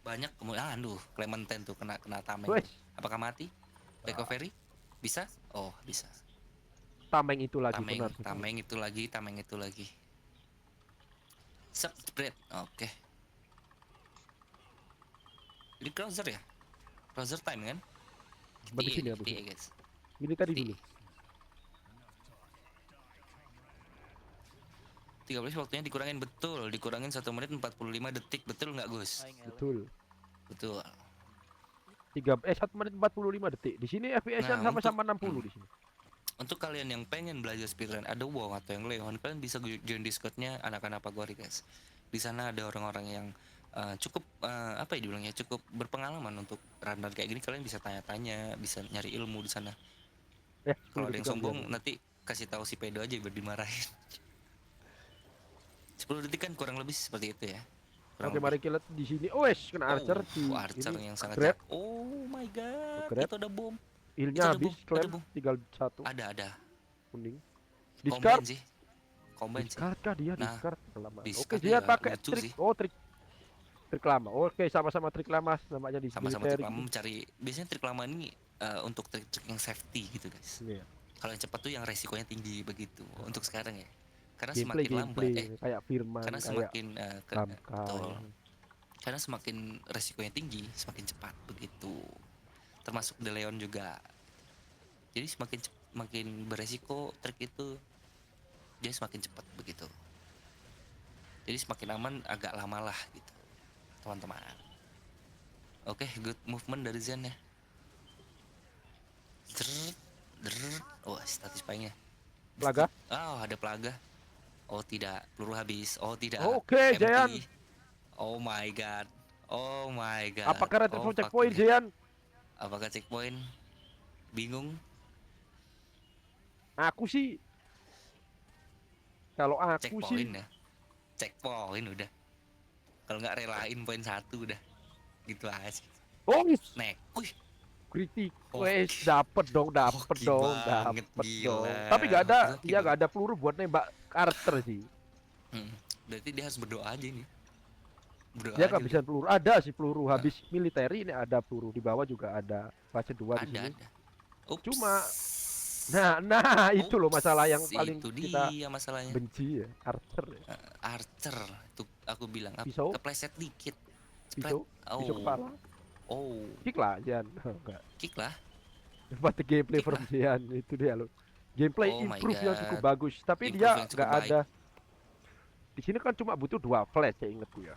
Banyak kemungkinan. Aduh, Clementine tuh kena tameng. Wes, Apakah mati? Recovery? Bisa? Oh, bisa. tameng itu lagi Tameng, benar. tameng itu lagi. Spread. Oke. Ini closer ya? Closer time kan? Habis ini, habis Iya, ini. guys. Ini tadi dulu. 13 waktunya dikurangin, betul. Dikurangin 1 menit 45 detik. Betul nggak, Gus? Betul. Betul. 1 menit 45 detik. Di sini FPS-nya Nah, sama-sama 60 di sini. Untuk kalian yang pengen belajar speedrun, ada Wow atau yang Leon, kalian bisa join Discord-nya anak-anak Pagori, guys. Di sana ada orang-orang yang cukup apa ya dibilangnya, cukup berpengalaman untuk runner kayak gini. Kalian bisa tanya-tanya, bisa nyari ilmu di sana. Kalau ada yang sombong nanti kasih tahu si pedo aja biar dimarahin. 10 detik kan kurang lebih seperti itu ya. Kurang Oke, mari kita lihat di sini. Wes, kena Archer di Archer ini. yang sangat grab. Oh my god, Grab. itu ada bom. Healnya Itu ada habis, bom, ada klaim bom. tinggal 1 Ada. kuning. Combine Discard. sih. Combine sih. Discard kah dia? Nah, Discard lama. Oke, discard dia ya, pakai lucu trik. sih. Oh, trik lama. Oke, sama-sama trik lama namanya di Sama-sama militer trik lama gitu. mencari, biasanya trik lama ini untuk trik-trik yang safety gitu, guys. Iya. Kalau yang cepat tuh yang resikonya tinggi begitu untuk sekarang ya. Karena Gameplay, semakin lambat kayak Firman, karena kayak semakin Ramka. betul. Karena semakin resikonya tinggi, semakin cepat begitu. Termasuk De Leon juga. Jadi semakin beresiko trik itu, dia semakin cepat begitu. Jadi semakin aman agak lama lah gitu, teman-teman. Oke, good movement dari Zen ya. Oh, status paingnya. Plaga. Oh, ada plaga. Oh tidak, peluru habis. Oh tidak. Oke, empty. Jayan. Oh my god. Oh my god. Apakah Oh, retrieval fuck checkpoint, ini. Jian? Apakah checkpoint? Bingung. Aku sih, kalau aku sih, Checkpoint ya. Checkpoint udah. Kalau nggak relain poin 1 udah. Gitu aja sih. oh, Nek. Wih, kritik, Oke. wes dapet dong, Hoki banget, dapet gila. dong. Tapi nggak ada, Hoki dia nggak ada peluru buat nembak Carter sih. Berarti dia harus berdoa aja nih. Berdoa Dia aja kehabisan peluru. Ada sih peluru, habis militeri ini ada peluru di bawah juga ada fase 2 udah. di sini. Ada. Ups. Cuma, nah itu loh masalah yang Ups, paling itu kita dia masalahnya. benci ya, Carter ya. Archer itu aku bilang Pisau? kepleset dikit. Pisau, Oh. pisau kepala. Oh, Kick lah, Jian. Enggak. kick lah. Dapat gameplay Kick from lah. Jian itu dia loh. Gameplay Oh my improve yang cukup God. bagus, tapi Improve dia yang cukup nggak baik. ada. Di sini kan cuma butuh 2 flash ya, ingetku ya.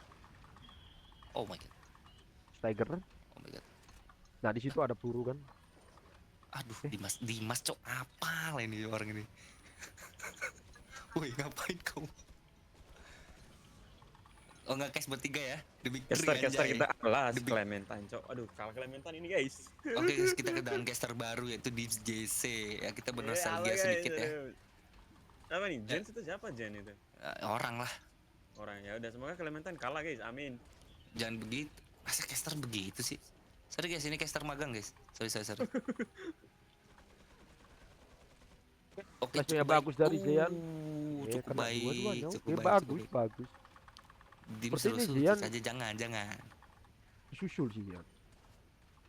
Oh my god. Tiger. Oh my god. Nah di situ ada peluru kan. Aduh, Dimas cok apa lah ini orang ini. Woi, ngapain kamu? Oh nggak cash bertiga ya? Demi Caster kering, anjay. kita kalah Demi- Clementine, cok. Aduh, kalah Clementine ini, guys. Oke guys, kita kedatangan caster baru yaitu di JC. Ya kita bernostalgia sedikit ya. Apa nih? Jen itu siapa Jen itu? Orang lah, Orang ya udah semoga Clementine kalah, guys. Amin. jangan begitu. Masa caster begitu sih? Sorry guys, ini caster magang guys. Sorry. Oke, Flashnya cukup bagus dari Jian. Cukup Kena baik, dua-duanya. cukup Oke, baik, bagus, cukup baik. bagus. Dim Seperti ini suruh Jian aja jangan. susul sih Jian.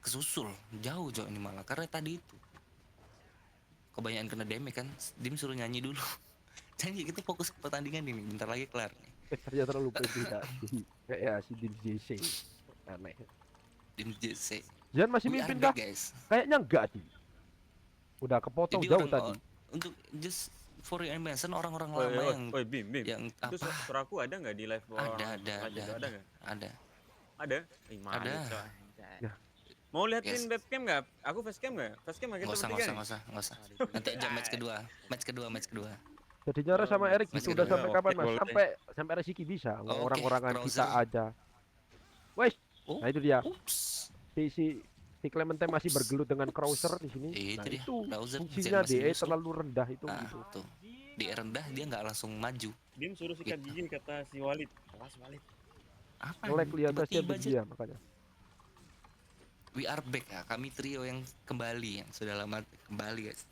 Kesusul jauh ini malah karena tadi itu kebanyakan kena damage kan. Dim suruh nyanyi dulu. Nyanyi, kita fokus ke pertandingan ini, bentar lagi kelar nih. Ternyata terlalu tidak sih. Kayak ya si Dim JC. Aneh. Dim JC. Jian masih We are mimpin back, kah? guys. Kayaknya enggak sih. Udah kepotong Jadi jauh orang- tadi. Untuk just for your information, orang-orang Oi, lama oi, yang oi, Bim. yang Itu apa? suaraku ada nggak di live orang Ada live itu? Ada nggak? ada. Ada? Ih, Ada. mantap, coy. Ya. Mau liatin Yes. webcam nggak? Aku facecam nggak? Facecam nggak kita Nggak bertiga nih? usah. Nanti aja match kedua. Jadi Nyara sama Erik Mas itu udah Gede. sampai kapan Oke, Mas? boleh. Sampai Resiki bisa. Oke, Orang-orangan kita browser. aja. Wes, Oh, nah itu dia. ups. Si Clementine masih bergelut dengan Krauser di sini. Itu Nah, dia. itu Browser fungsinya masih DE musuh. terlalu rendah itu Nah, gitu. tuh. Di rendah dia nggak langsung maju. Bim suruh sikat Gitu. gigi kata si Walid. Kelas Walid. Apa? Ngelek lihat aja Tiba-tiba aja. dia makanya. We are back ya, kami trio yang kembali, yang sudah lama kembali guys.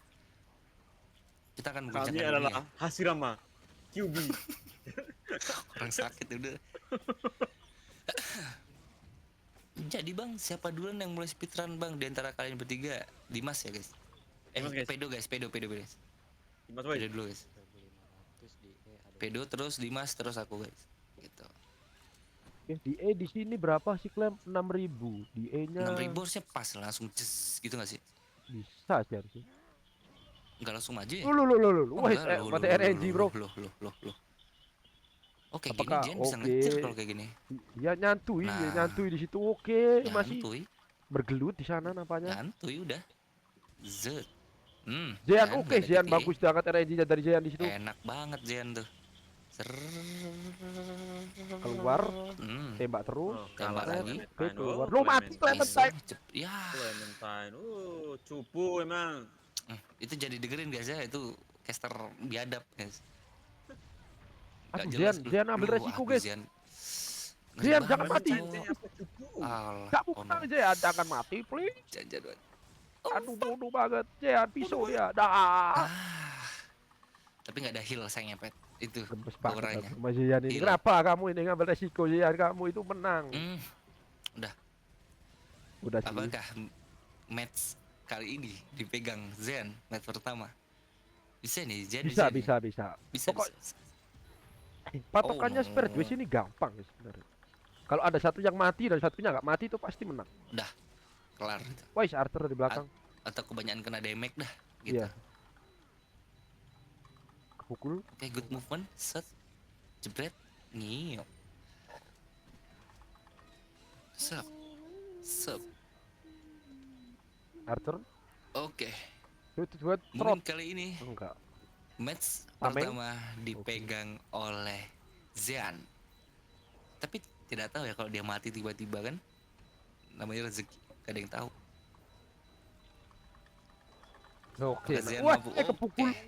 Kita akan Kami membincangkan adalah dunia. Hashirama QB. Orang sakit udah. Jadi bang, siapa duluan yang mulai speedrun bang di antara kalian bertiga? Dimas ya guys. Dimas, guys. Pedo guys, Pedo guys. Mas Boy. Pedo dulu guys. Pedo terus Dimas terus aku guys. Gitu. Oke, di E di sini berapa sih Clem? 6.000. Di E-nya 6.000 harusnya pas langsung ces gitu gak sih? bisa sih harusnya. Enggak langsung maju ya? Lu. Wah, enggak, loh, mati loh, RNG bro. Loh. Oke, Apakah gini Jen bisa oke? ngejar kalau kayak gini. Ya nyantui, ya Nah. nyantui di situ. Oke, masih Nyantui, bergelut di sana nampaknya. nyantui udah. Zet. Jian kan, oke, nggak ada Jian TTE. bagus diangkat RNG dari Jian di situ. Enak banget Jen tuh. Keluar, tembak terus. Oh, Tembak kalah lagi. Clementine. Keluar. Oh, Lu mati Clementine. Ya, Clementine. Cupu emang. itu jadi dengerin guys ya, itu caster biadab guys. Nggak Aduh, jelas Jian lu. ambil Lu, resiko, aduh, guys. Jian. Jian, Ngeri jangan banget, mati. Cok. Alah, Gak oh bukan no. Jian, jangan mati, please. Jangan. Aduh, bodoh banget. Jian, pisau dia. Dah. Ah. Tapi nggak ada heal sayangnya pet. Itu Gemes banget auranya. aku sama Jian ini. Iya. Kenapa kamu ini ngambil resiko Jian? Kamu itu menang. Udah sih. Apakah match kali ini dipegang Zen match pertama? Bisa nih, Zen Bisa, nih. bisa. Bisa, Pokok- bisa. Patokannya Oh, Spirit no. West ini gampang ya sebenarnya. Kalau ada satu yang mati dan satunya nggak mati itu pasti menang. Kelar gitu. Wah, Arthur di belakang. Atau kebanyakan kena damage dah gitu. Iya. Kepukul. Oke, good movement. Set. Jebret. Nyiok. Sep. Arthur. Oke. Buat Mungkin trot. kali ini Enggak. match Tameng? pertama dipegang oleh Zean. Tapi Tidak tahu ya kalau dia mati tiba-tiba kan. Namanya rezeki, gak ada yang tahu. Oke. Apakah Zian Wah, mampu? kepukul. Oke.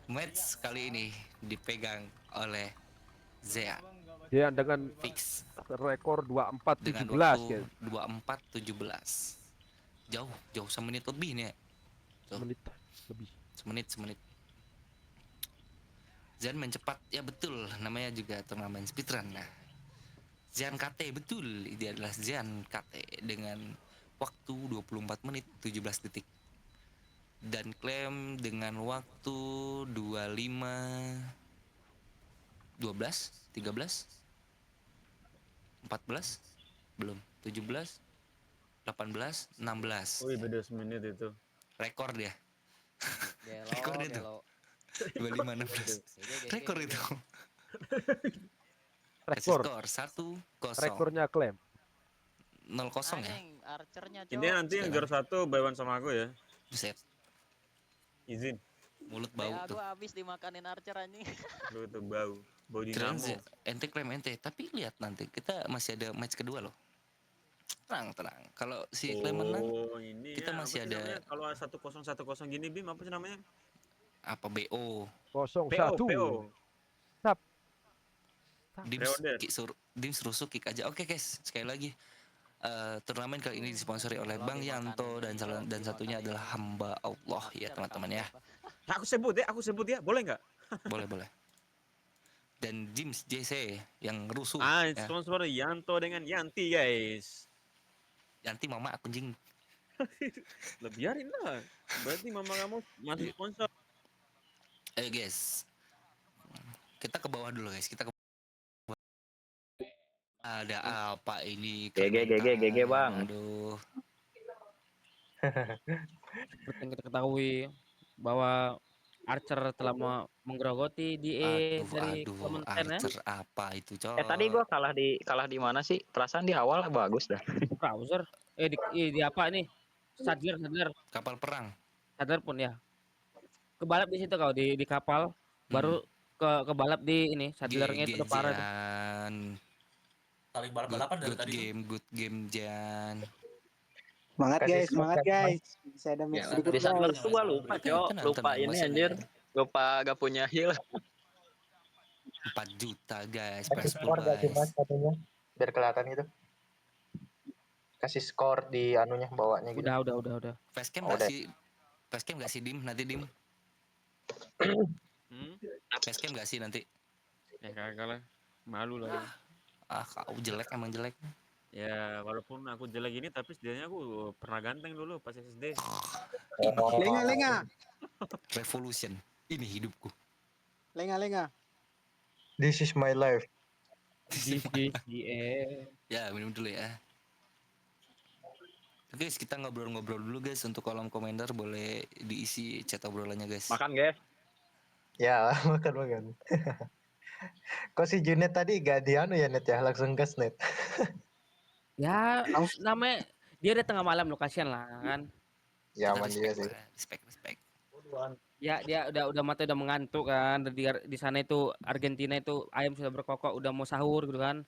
Match kali ini dipegang oleh Zean. Dia dengan Fix rekor 24-17 dengan guys. waktu 24-17. Jauh semenit lebih nih ya. Menit lebih. Semenit. Zian main cepat, ya betul, namanya juga turnamen speedrun. Nah, Zian KT betul, ini adalah Zian KT dengan waktu 24 menit 17 detik. Dan klaim dengan waktu 25 12 13 14 belum 17 18 16. Wih, beda semenit itu. Rekor dia. Gelo, Rekor itu. gelo. 25 16. Rekor itu. Kasih Rekor. skor 1-0. Rekornya klaim. 0-0 ya. Anjing, archernya cok. Intinya nanti yang juara 1 buy one sama aku ya. Buset, Izin. mulut bau BA tuh. gua habis dimakanin archer anjing. Lu tuh bau. Bau Keren dinamo. sih, ente klaim ente, tapi lihat nanti kita masih ada match kedua loh. Tenang. Kalau si klaim menang, Oh, ini kita ya, masih apa sih ada namanya? Kalau 1-0 gini Bim, apa sih namanya? apa BO. 0-1. PO. Tap. Reorder. Dims rusuh kick aja. Oke guys, sekali lagi. Turnamen kali ini disponsori oleh Bang Yanto dan satunya adalah hamba Allah ya teman-teman ya. Aku sebut ya, boleh nggak? Boleh. Dan James JC yang rusuh. Ah, Ya. sponsor Yanto dengan Yanti guys. Yanti mama aku anjing. Lah biarin lah. Berarti mama kamu masuk sponsor. Ayo guys. Kita ke bawah dulu guys. Ada apa ini? GG bang. Aduh. Seperti yang kita ketahui bahwa Archer telah menggerogoti DE dari Aduh, Clementine ya. Archer apa itu, cok? Tadi gua kalah di mana sih? Perasaan di awal bagus dah. Browser. Di apa nih? Sadler. Kapal perang. Sadler pun ya. Kebalap di situ kau di kapal, baru kebalap di ini Sadlernya itu udah parah tuh. Jan. Saling balap-balapan dari tadi tuh. Good game Jan. Semangat guys. Bisa ada match sedikit Di Sadler guys. tuh gua lupa cok. Tenang, Lupa ini masih anjir. ada. Lupa gak punya heal. 4 juta guys, Kasih prize skor gak sih mas guys. katanya? Biar kelihatan gitu. Kasih skor di anunya bawahnya gitu. Udah. Facecam Oh, nggak udah. sih? Facecam nggak sih Dim? Nanti Dim. Facecam nggak sih nanti? Kagak lah. Malu lah. Kau jelek emang jelek. Ya, walaupun aku jelek gini tapi setidaknya aku pernah ganteng dulu pas SD. Lenga. Revolution. Ini hidupku. Lenga. This is my life. Ya, minum dulu ya. Oke, guys, kita ngobrol-ngobrol dulu guys. Untuk kolom komentar boleh diisi chat obrolannya guys. Makan guys. Ya makan. Kok si Junet tadi gak di anu ya net ya, langsung gas net. Ya, namanya dia ada tengah malam lo, kasihan lah kan. Ya Kita aman juga sih. respect. Ya, dia udah mata udah mengantuk kan. Di sana itu Argentina itu ayam sudah berkokok, udah mau sahur gitu kan.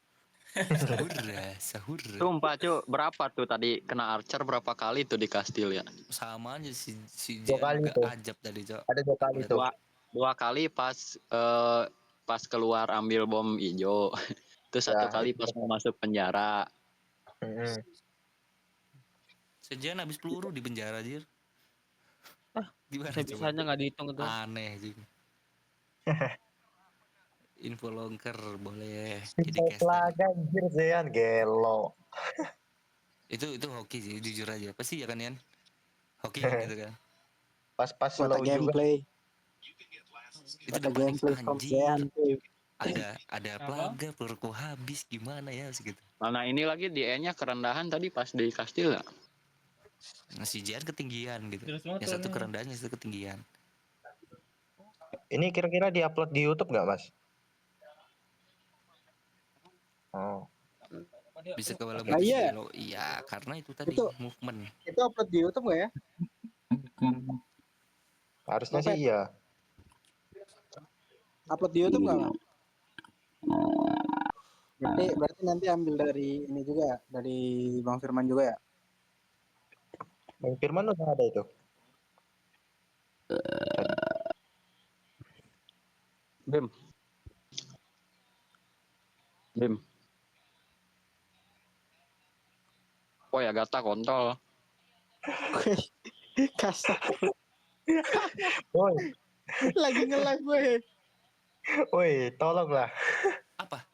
Sahur. Sumpah cuy, berapa tuh tadi kena archer berapa kali tuh di kastil ya? Sama aja si Dua Jan kali agak tuh. ajab tadi, Cok. Ada 2 kali tuh. Dua kali pas keluar ambil bom hijau. Terus Ya. 1 kali pas mau masuk penjara. Sejan habis peluru di penjara anjir. Gimana Bisa-bisanya nggak dihitung itu. Aneh juga. Info longker boleh Jadi jadi caster. laga anjir Zean gelo. Itu hoki sih jujur aja. Pasti ya kan Yan? Hoki kan gitu kan. Pas What a slow juga. gameplay. Itu What a udah paling gameplay from Zean. anjir. Ada plaga peluruku habis gimana ya segitu. Mana ini lagi DE-nya kerendahan tadi pas di kastil ya? Nah, si Jan ketinggian gitu. Yang satu kerendahan, yang satu ketinggian. Ini kira-kira diupload di YouTube nggak mas? Oh. Bisa ke dalam iya. Iya, karena itu tadi Itu- movement. Itu upload di YouTube nggak ya? Harusnya sih iya. Upload di YouTube nggak? Berarti nanti ambil dari ini juga, dari Bang Firman juga ya. Bang Firman udah ada itu. Bim. Bim. Oh ya Gata kontol. Kasar. Woi, Lagi nge-live gue. woi, tolonglah. Apa?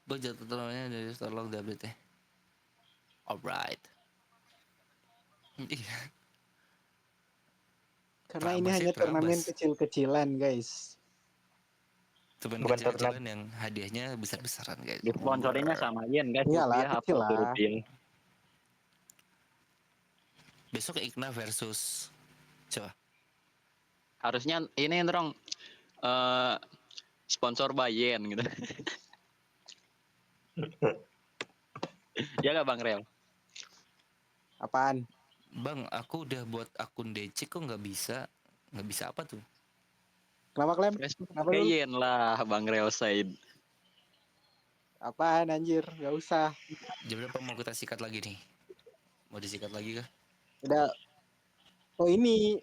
Budget totalnya dari tolong update. Alright. Iya. Karena ini Prabas hanya sih, turnamen Prabas. kecil-kecilan, guys. Turnamen Bukan kecil-kecilan yang hadiahnya besar-besaran guys. Disponsorinya sama Yen guys. Iyalah, Rupiah apa kecil tuh lah. rupiah. Besok Igna versus coba. Harusnya ini dong sponsor by Yen gitu. Ya nggak Bang Rel? Apaan? Bang, aku udah buat akun DC kok nggak bisa. Nggak bisa apa tuh? Kenapa Klem? Kenapa Kayak lu? Yen lah Bang Rel Said. Apaan anjir? Gak usah. Jam berapa mau kita sikat lagi nih? Mau disikat lagi kah? Udah. Oh ini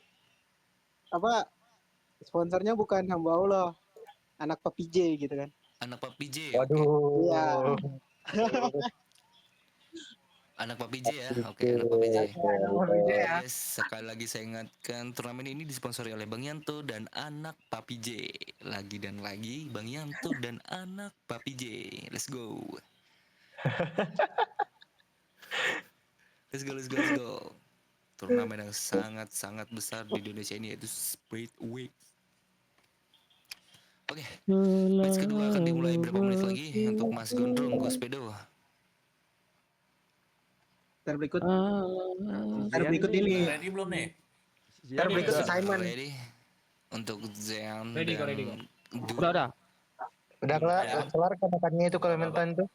apa? Sponsornya bukan hamba Allah, anak Papi J gitu kan? Anak Papi J. Waduh. Iya. Anak Papi J ya. Oke, anak Papi J. ya. Yes, sekali lagi saya ingatkan turnamen ini disponsori oleh Bang Yanto dan anak Papi J. Lagi dan lagi Bang Yanto dan anak Papi J. Let's go. Let's go. Turnamen yang sangat besar di Indonesia ini yaitu Speed Week. Oke, match kedua akan dimulai berapa menit lagi untuk Mas Gondrong Gospedo. Berikut ini. Ready belum nih? berikut si Simon. Ready untuk Zean Ready kok, dan ready kok. Udah. Udah kelar kan makannya itu Clementine tuh.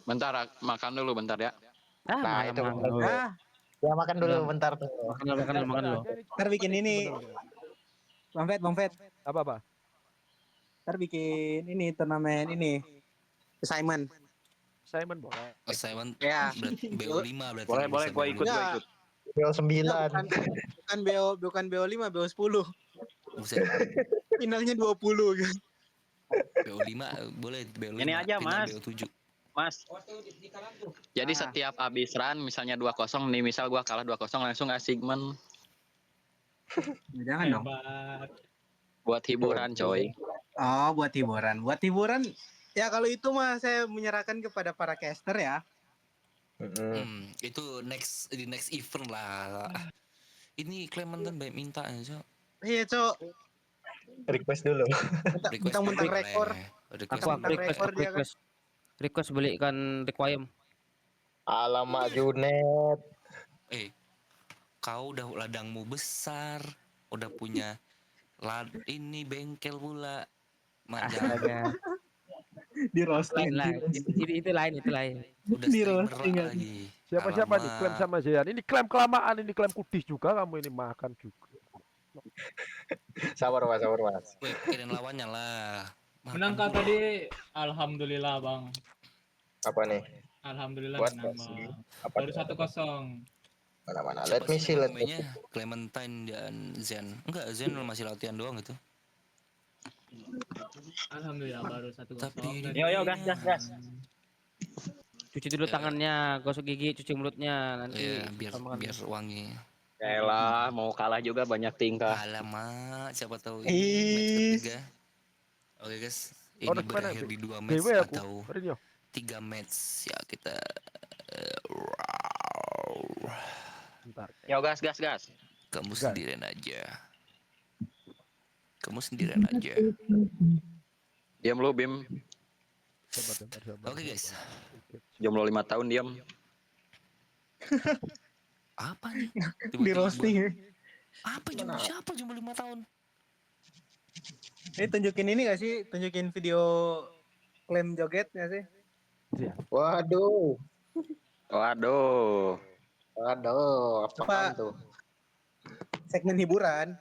Bentar makan dulu bentar ya. Nah, itu malam. makan dulu. Ya makan dulu bentar tuh. Makan dulu. Ntar bikin ini. Bang Fet. Apa? Ntar bikin ini turnamen ini. Simon. Simon boleh. Oh, Simon Ya. BO5 berarti. Boleh bisa gua ikut. Ya. BO9. Bukan BO5, BO10. Buset. Finalnya 20 gitu. BO5 boleh BO5. Ini aja, final Mas. BO7. Mas. Jadi setiap habis run misalnya 2-0 nih, misal gua kalah 2-0 langsung achievement Jangan dong. Hebat. buat hiburan coy. Oh, buat hiburan. Ya kalau itu mah saya menyerahkan kepada para caster ya. Itu di next event lah. Ini Clementine banyak minta aja. Iya, Cok. Request dulu. Mentang-mentang rekor. Request belikan requiem. Alamak Junet. Kau udah ladangmu besar, udah punya ini bengkel pula. Astaga. Di roasting Itu lain. Udah streamer lagi. Siapa nih klaim sama Zean? Ini klaim kelamaan, ini klaim kudis juga kamu ini makan juga. Sabar mas. Wih, kirim lawannya lah. Menang kah tadi? Alhamdulillah bang. Apa nih? Alhamdulillah Buat menang sih. bang. Baru 1-0. Mana? Siapa Let me sih see. namanya Clementine dan Zen. Enggak, Zen masih latihan doang gitu. Alhamdulillah baru 1-0. Yo gas. Cuci dulu tangannya, gosok gigi, cuci mulutnya nanti. Biar wangi. Yaelah, mau kalah juga banyak tingkah. Alamak, siapa tahu ini match ketiga. Oke guys, ini berakhir di 2 match atau 3 match ya kita. Yo gas. Kamu sendirian aja. Diam lu Bim. Sabar. Oke guys. Jomblo 5 tahun diam. Apa nih? Di roasting. Apa siapa jomblo 5 tahun? Ini tunjukin ini gak sih? Tunjukin video klaim joget gak sih? Waduh. Apaan tuh? Segmen hiburan.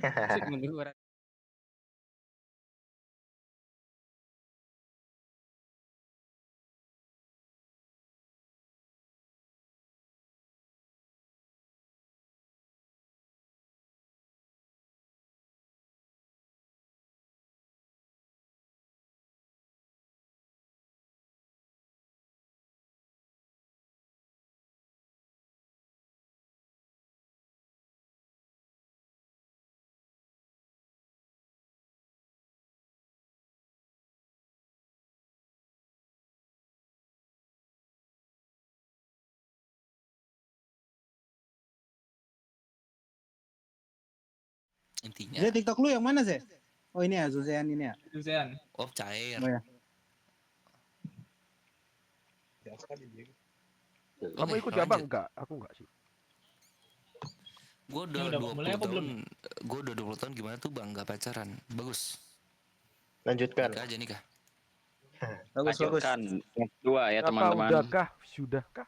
Segmen hiburan. Intinya. Jadi TikTok lu yang mana sih? Oh ini ya Zuzean ini ya. Zuzean. Oh cair. Oh ya. Kamu Oke, ikut lanjut. Jabang enggak? Aku enggak sih. Gue Ini udah udah 20 mulai apa tahun. belum? Gue udah 20 tahun gimana tuh bang nggak pacaran? Bagus. Lanjutkan. Nikah aja nikah. Bagus bagus. Lanjutkan match 2 ya Apa teman-teman. udahkah? Sudahkah?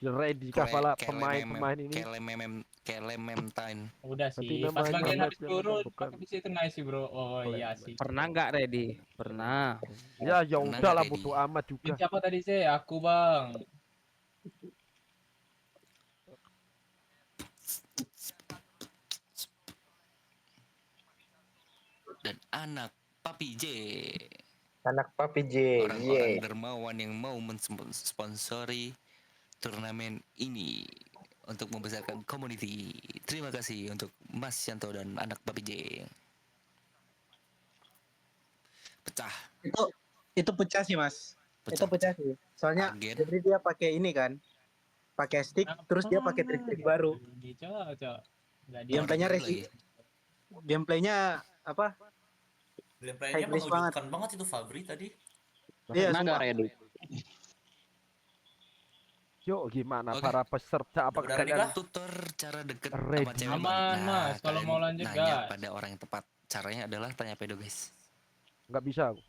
Ready kah pala pemain-pemain ini? Clementine. Udah Tapi sih. Pas namanya bagian match habis yang peluru bukan. pakai PC itu nice sih bro. Oh iya sih. Pernah nggak ready? Pernah. Ya ya Pernah udahlah nggak, bodo Reddy? amat juga. Ini siapa tadi sih? Aku bang. Dan anak Papi J. Anak Papi J. Orang-orang Ye. dermawan yang mau mensponsori turnamen ini untuk membesarkan community. Terima kasih untuk Mas Yanto dan anak Papi J. Pecah. Itu pecah sih mas. Itu pecah sih. Soalnya Kaget. jadi dia pakai ini kan, pakai stick, terus dia pakai trik-trik baru. Ini cocok. Nggak dia. Gameplaynya Baru resi, lagi. gameplaynya apa? Gameplaynya High risk banget. mengejutkan banget itu Fabri tadi. Iya, Pernah sumpah. nggak ready? Yuk gimana Oke. para peserta apa Udah ready kalian kah? Tutor cara deket Ready. sama cewek. Aman, Mas. Kalau kalian mau lanjut, nanya gas. pada orang yang tepat. Caranya adalah tanya pedo guys. nggak bisa aku.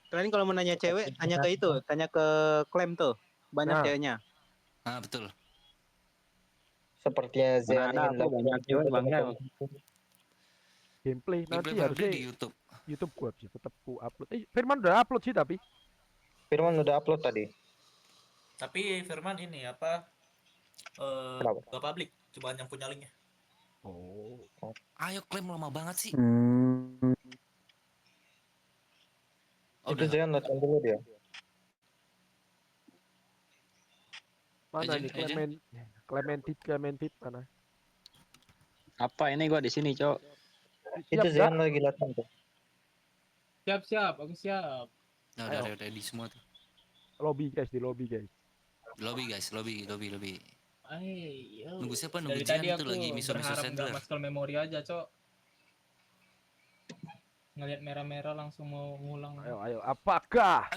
Kalian kalau mau nanya cewek, tanya ke itu, tanya ke klaim tuh. Banyak Nah. ceweknya. Ah betul. Sepertinya Zean Mana ingin ada aku banyak cewek bangga. Gameplay nanti Gameplay harusnya di YouTube. YouTube gua bisa tetap ku upload. Firman udah upload sih tapi. Firman udah upload tadi. Tapi Firman ini apa? Kenapa? Gak public, cuma yang punya linknya. Oh. Ayo klaim lama banget sih. Oh, Itu udah. Zean nonton dulu dia. Mana Agent, nih Clementit mana? Apa ini gua di sini, Cok? Itu Siap Zean nggak? lagi latihan tuh. Siap, aku siap. Nah, Ayo. udah ready semua tuh. Lobby guys, di lobby guys. Lobby guys, lobby. Ayo. Nunggu siapa? Nunggu Dari Jian tadi tuh aku lagi miso-miso berharap nggak sandler. muscle memory aja, Cok. Ngelihat merah-merah langsung mau ngulang. Ayo, apakah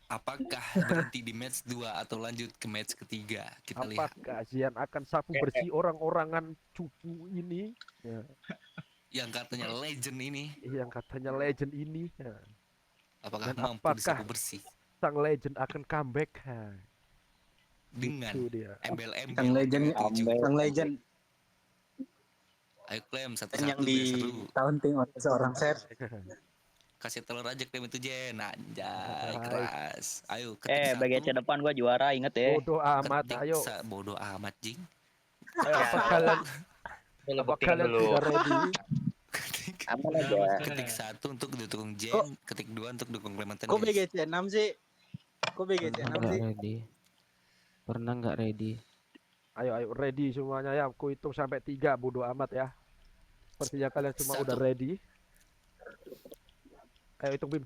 Apakah berhenti di match 2 atau lanjut ke match ketiga? Kita lihat. apakah Zian akan sapu bersih orang-orangan cupu ini? Ya, Yang katanya legend ini, yang katanya legend ini. Ya. apakah Dan mampu apakah disapu bersih sang legend akan comeback? Ha, dengan itu dia. embel-embel Sang legend, tujuh. sang legend Ayo klaim yang satu-satu biar seru. di taunting oleh seorang set. Kasih telur aja klaim itu Jen. Anjay, Hai. keras. Ayo ketik BGC satu. depan gua juara, inget ya. Bodoh amat, Ketik ayo. bodoh amat jing. Ayo, apa kalian tidak ready? Ketik, Aman Udah, aja. Mas, ketik udah. 1 untuk dukung Jen, ketik 2 untuk dukung Clementine. Kok guys. BGC 6 sih? Kok BGC 6 sih? ready? Pernah nggak ready? Ayo, ready semuanya ya. Aku hitung sampai 3, bodoh amat ya. Sepertinya kalian semua udah Satu. ready. Ayo hitung Bim.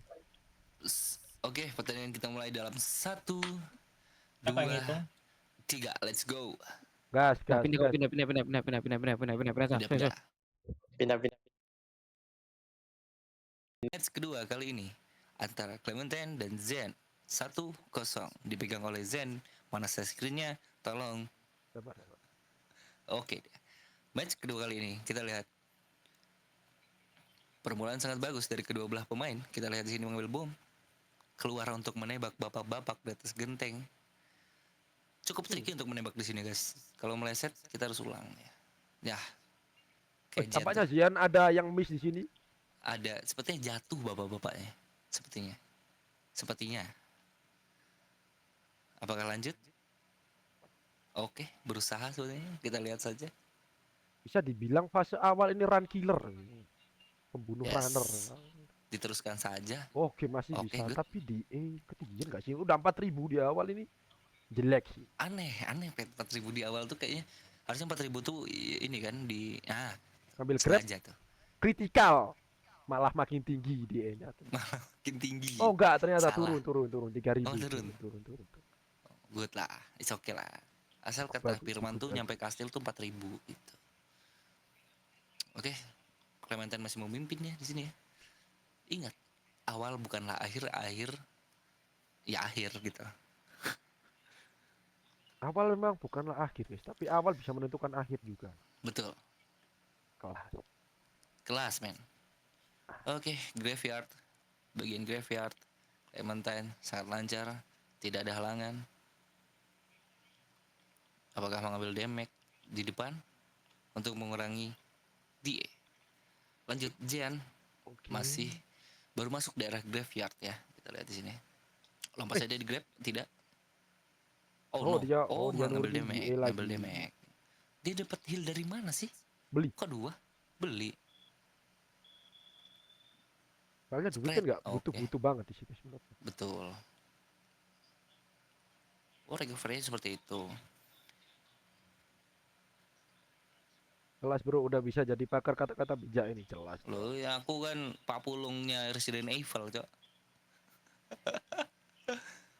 Oke, pertandingan kita mulai dalam 1, Siapa yang 2, hitung? 3. Let's go. Gas. Pindah. Pindah. Pindah-pindah. Match kedua kali ini antara Clementine dan Zen. 1-0 dipegang oleh Zen. Mana share screen-nya? Tolong. Oke. Match kedua kali ini kita lihat permulaan sangat bagus dari kedua belah pemain. Kita lihat di sini mengambil bom. Keluar untuk menembak bapak-bapak di atas genteng. Cukup tricky untuk menembak di sini, guys. Kalau meleset kita harus ulang ya. Ya. Kayak Jet Tampaknya tuh. Zian ada yang miss di sini. Ada sepertinya jatuh bapak-bapaknya. Sepertinya. Apakah lanjut? Oke, berusaha sebenarnya. Kita lihat saja. Bisa dibilang fase awal ini run killer. Pembunuh Yes. runner. Diteruskan saja. Oke, masih Oke, bisa. good. Tapi di ketinggian nggak sih? Udah 4.000 di awal ini. Jelek sih. Aneh 4.000 di awal tuh kayaknya harusnya 4.000 tuh ini kan di Ambil grab sengaja tuh. kritikal. Malah makin tinggi di E-nya. Makin tinggi. Oh enggak, ternyata Salah. turun 3.000. Oh, turun. Turun. Good lah, it's okay lah. Asal Bagus, kata Firman tuh bagus. nyampe kastil tuh 4.000 gitu. Oke, Clementine masih memimpin ya di sini ya. Ingat, awal bukanlah akhir, akhir ya akhir gitu. Awal memang bukanlah akhir, guys, tapi awal bisa menentukan akhir juga. Betul. Kelas. Kelas, men. Oke, graveyard. Bagian graveyard. Clementine sangat lancar, tidak ada halangan. Apakah mengambil damage di depan untuk mengurangi DA? Lanjut, Jian Oke. masih baru masuk daerah graveyard ya. Kita lihat di sini. Lompat saja di grab, tidak. Oh, Oh, no. dia Oh, dia ngambil nurunin damage, DA ngambil lagi. damage. Dia dapat heal dari mana sih? Beli. Kok 2? Beli. Soalnya duit kan Spread. nggak Oke. butuh-butuh banget di situ sebenarnya. Betul. Oh, recovery seperti itu. Kelas bro, udah bisa jadi pakar kata-kata bijak ini, jelas. Loh, ya aku kan Pak Pulungnya Resident Evil, Cok.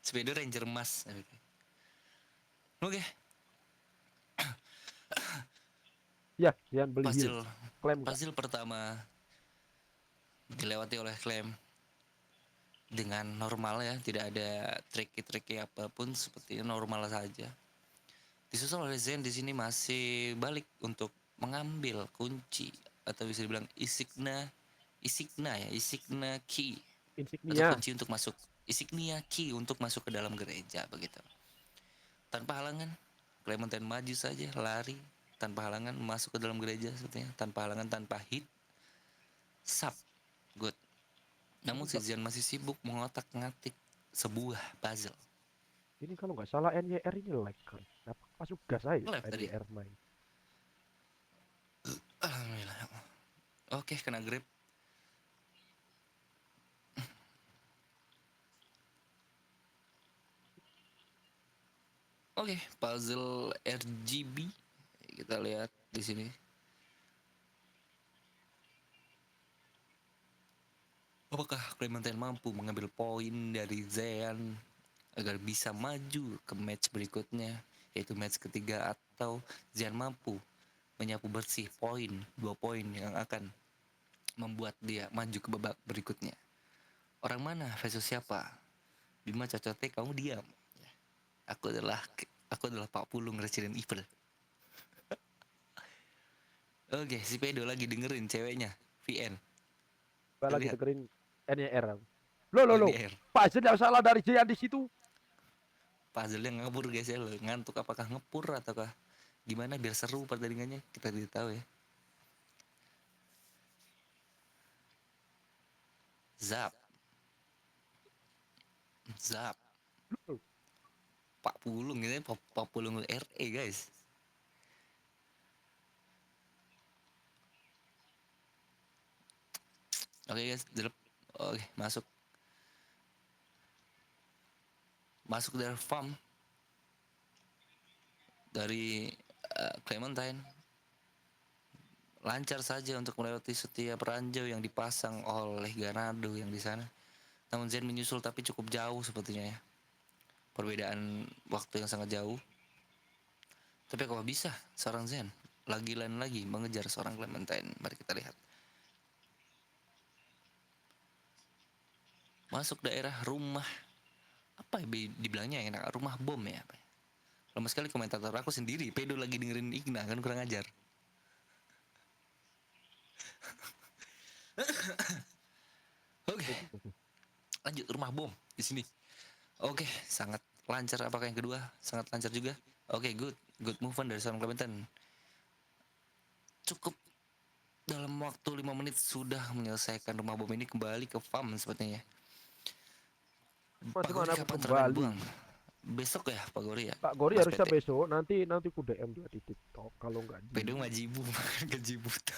Sepeda Ranger emas. Oke. Ya, Jian beli Puzzle, heal. Klaim nggak? puzzle pertama dilewati oleh klaim dengan normal ya, tidak ada tricky apapun, seperti normal saja. Disusul oleh Zen di sini masih balik untuk mengambil kunci atau bisa dibilang isigna key atau Insignia. kunci untuk masuk, insignia key untuk masuk ke dalam gereja begitu. Tanpa halangan, Clementine maju saja, lari tanpa halangan masuk ke dalam gereja sepertinya, tanpa halangan, tanpa hit. Sap, good. Namun si Zian masih sibuk mengotak-ngatik sebuah puzzle. Ini kalau nggak salah NYR ini lag kan. Apa masuk gas aja Lag tadi. NYR main. Alhamdulillah. Oke, kena grip. Oke, puzzle RGB. Kita lihat di sini. Apakah Clementine mampu mengambil poin dari Zian agar bisa maju ke match berikutnya, yaitu match ketiga, atau Zian mampu menyapu bersih poin, 2 poin yang akan membuat dia maju ke babak berikutnya. Orang mana versus siapa? Bima Cocote, kamu diam. Aku adalah Pak Pulung Resident Evil. Oke, si Pedo lagi dengerin ceweknya, VN. Gua lagi Lihat. dengerin NYR. Loh. NYR. Puzzle yang salah dari Jian di situ. Puzzle-nya ngabur guys ya, lo ngantuk apakah ngepur ataukah gimana biar seru pertandingannya, kita tidak tahu ya. Zap. Pak Pulung ini, Pak Pulung RE guys. Oke guys, drop. Oke, masuk dari farm dari Clementine. Lancar saja untuk melewati setiap ranjau yang dipasang oleh Ganado yang di sana. Namun Zen menyusul tapi cukup jauh sepertinya ya. Perbedaan waktu yang sangat jauh. Tapi kalau bisa seorang Zen lagi mengejar seorang Clementine. Mari kita lihat. Masuk daerah rumah, apa ya dibilangnya enak, rumah bom ya apa ya? Lama sekali komentator aku sendiri, Pedo lagi dengerin Igna kan, kurang ajar. Oke. Lanjut, rumah bom di sini. Oke, sangat lancar. Apakah yang kedua sangat lancar juga? Oke, good move on dari seorang Clementine. Cukup dalam waktu 5 menit sudah menyelesaikan rumah bom ini, kembali ke farm sepertinya. Pak Gori Mana aku kapan kembali? buang? Besok ya Pak Gori ya? Pak Gori Mas harusnya PT. besok. Nanti ku DM dia di TikTok kalau nggak di. Pedo ngajibu makan gaji buta.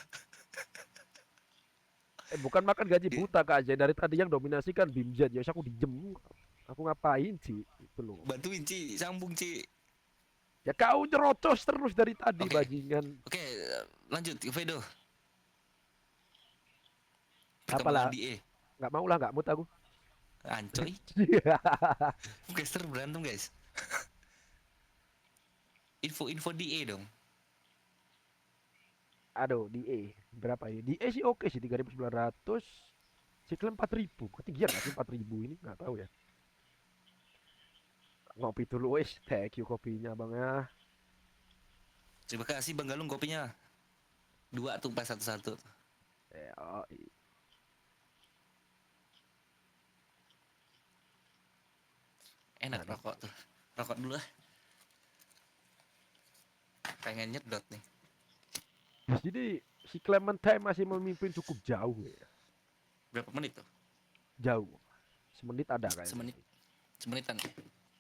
Bukan makan gaji buta Kak Azai. Dari tadi yang dominasi kan Bimjan. Ya aku dijem. Aku ngapain sih? Itu loh. Bantuin Ci, sambung Ci. Ya kau nyerocos terus dari tadi Oke. bajingan. Oke, lanjut ke Vedo. Apalah? Perkembangan DE. Nggak mau lah, nggak mood aku. Ancoy. Caster berantem guys. Info DE dong. Aduh, di E berapa ini? Di E sih oke sih 3.900. Siklen 4.000. Ketinggian nggak sih 4.000 ini? Nggak tahu ya. Ngopi dulu wes. Thank you kopinya bang ya. Terima kasih Bang Galung kopinya. 2 tuh pas satu-satu. Oh, Enak rokok tuh. Rokok dulu lah. Pengen nyedot nih. Jadi si Clementine masih memimpin cukup jauh ya. Berapa menit tuh? Jauh. Semenit ada kayaknya. Semenitan.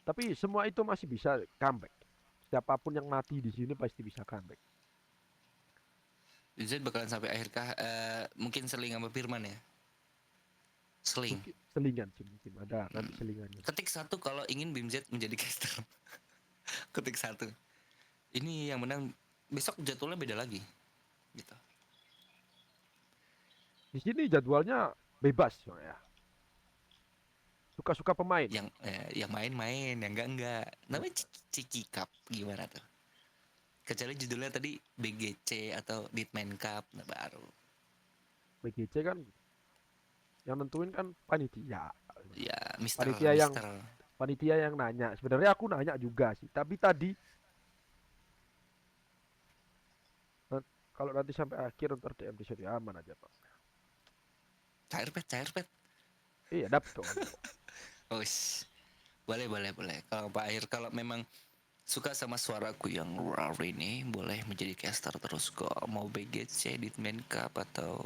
Tapi semua itu masih bisa comeback. Siapapun yang mati di sini pasti bisa comeback. Z bakalan sampai akhir kah? Mungkin seling sama Firman ya. Seling. Selingan sih mungkin ada nanti selingannya. Ketik 1 kalau ingin BIMZ menjadi caster. Ketik 1. Ini yang menang besok jadwalnya beda lagi. Gitu. Di sini jadwalnya bebas ya. Suka-suka pemain. Yang main-main, yang enggak. Namanya Ciki Cup gimana tuh? Kecuali judulnya tadi BGC atau Ditman Cup, nah baru. BGC kan yang nentuin kan panitia. Ya, Panitia yang nanya. Sebenarnya aku nanya juga sih, tapi tadi kalau nanti sampai akhir ntar DM di situ aman aja pak. Cair pet. Iya dapet dong. Boleh. Kalau Pak Akhir kalau memang suka sama suaraku yang rar ini, boleh menjadi caster terus kok. Mau BGC, Ditman Cup atau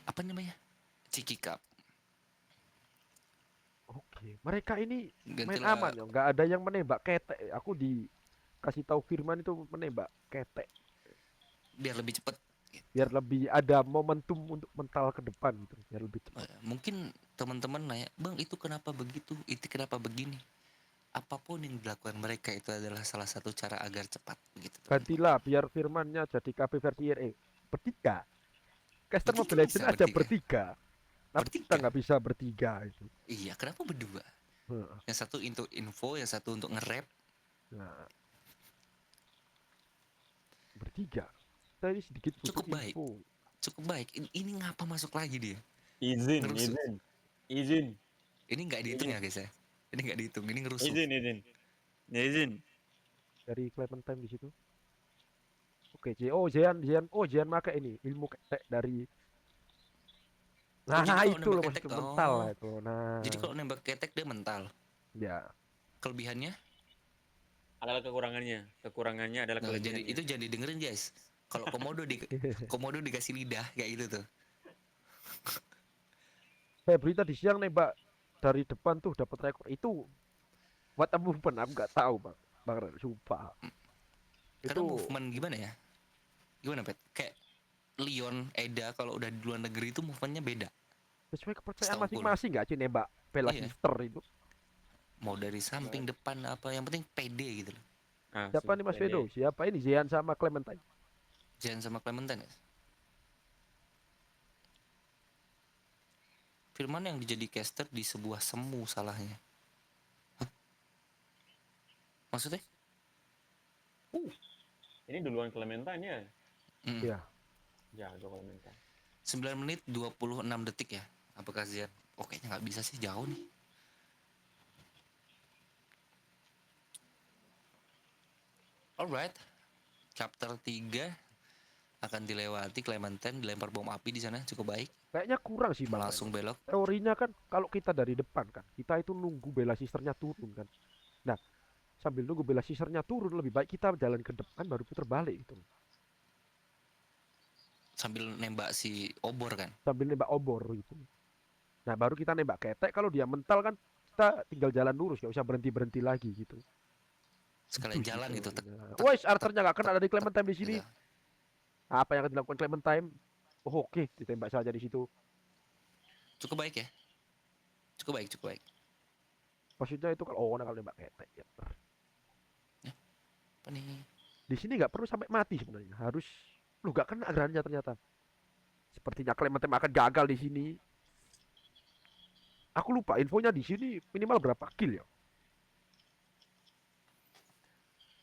apa namanya? Ciki Cup. Oke, mereka ini main Gantilah. aman ya, nggak ada yang menembak ketek. Aku dikasih tahu Firman itu menembak ketek. Biar lebih cepat. Biar lebih ada momentum untuk mental ke depan gitu, biar lebih cepat. Mungkin teman-teman nanya, Bang itu kenapa begitu? Itu kenapa begini? Apapun yang dilakukan mereka itu adalah salah satu cara agar cepat begitu. Gantilah biar Firmannya jadi KB versi RE bertiga. Caster Mobile Legends aja bertiga. Tapi kita nggak bisa bertiga itu. Iya, kenapa berdua? Yang satu untuk info, yang satu untuk nge-rap. Nah, bertiga. Tadi sedikit cukup baik. Cukup baik. Ini ngapa masuk lagi dia? Izin. Ini nggak dihitung ya guys ya. Ini nggak dihitung. Ini ngerusuh. Izin. Dari Clementine di situ. Oke, Jean pakai ini ilmu ketek dari. Nah, itu loh maksud mental lah itu. Nah. Jadi kalau nembak ketek dia mental. Ya. Kelebihannya? Adalah kekurangannya adalah kelebihannya. Itu jadi dengerin guys. Kalau komodo dikasih lidah kayak gitu tuh. Febri tadi siang nembak dari depan tuh dapat rekor itu. What a movement, aku nggak tahu bang Ren, sumpah. Karena movement gimana ya? Gimana Pet? Kayak Leon, Eda kalau udah di luar negeri itu movementnya beda. Sesuai kepercayaan masing-masing nggak sih nembak Bella Sister itu? Mau dari samping depan apa yang penting pede gitu loh. Siapa nih Mas Vedo? Siapa ini Jean sama Clementine? Jean sama Clementine ya? Firman yang dijadi caster di sebuah semu salahnya. Hah? Maksudnya? Ini duluan Clementine ya? Iya. Jago Clementine. 9 menit 26 detik ya. Apakah Zian? Kayaknya nggak bisa sih, jauh nih. Alright. Chapter 3 akan dilewati. Clementine dilempar bom api di sana cukup baik. Kayaknya kurang sih Bang. Langsung belok. Teorinya kan kalau kita dari depan kan, kita itu nunggu Bella Sisternya turun kan. Nah, sambil nunggu Bella Sisternya turun lebih baik kita jalan ke depan baru putar balik gitu. Sambil nembak si obor kan. Sambil nembak obor gitu. Nah, baru kita nembak ketek. Kalau dia mental kan kita tinggal jalan lurus, gak usah berhenti lagi gitu. Sekalian jalan gitu. Wes, archernya gak kena dari Clementine di sini. Apa yang akan dilakukan Clementine? Oke, ditembak saja di situ. Cukup baik ya. Cukup baik. Maksudnya itu kalau nembak ketek ya. Apa nih? Di sini nggak perlu sampai mati sebenarnya. Harus lu gak kena grannya ternyata. Sepertinya Clementine akan gagal di sini. Aku lupa infonya di sini minimal berapa kill ya.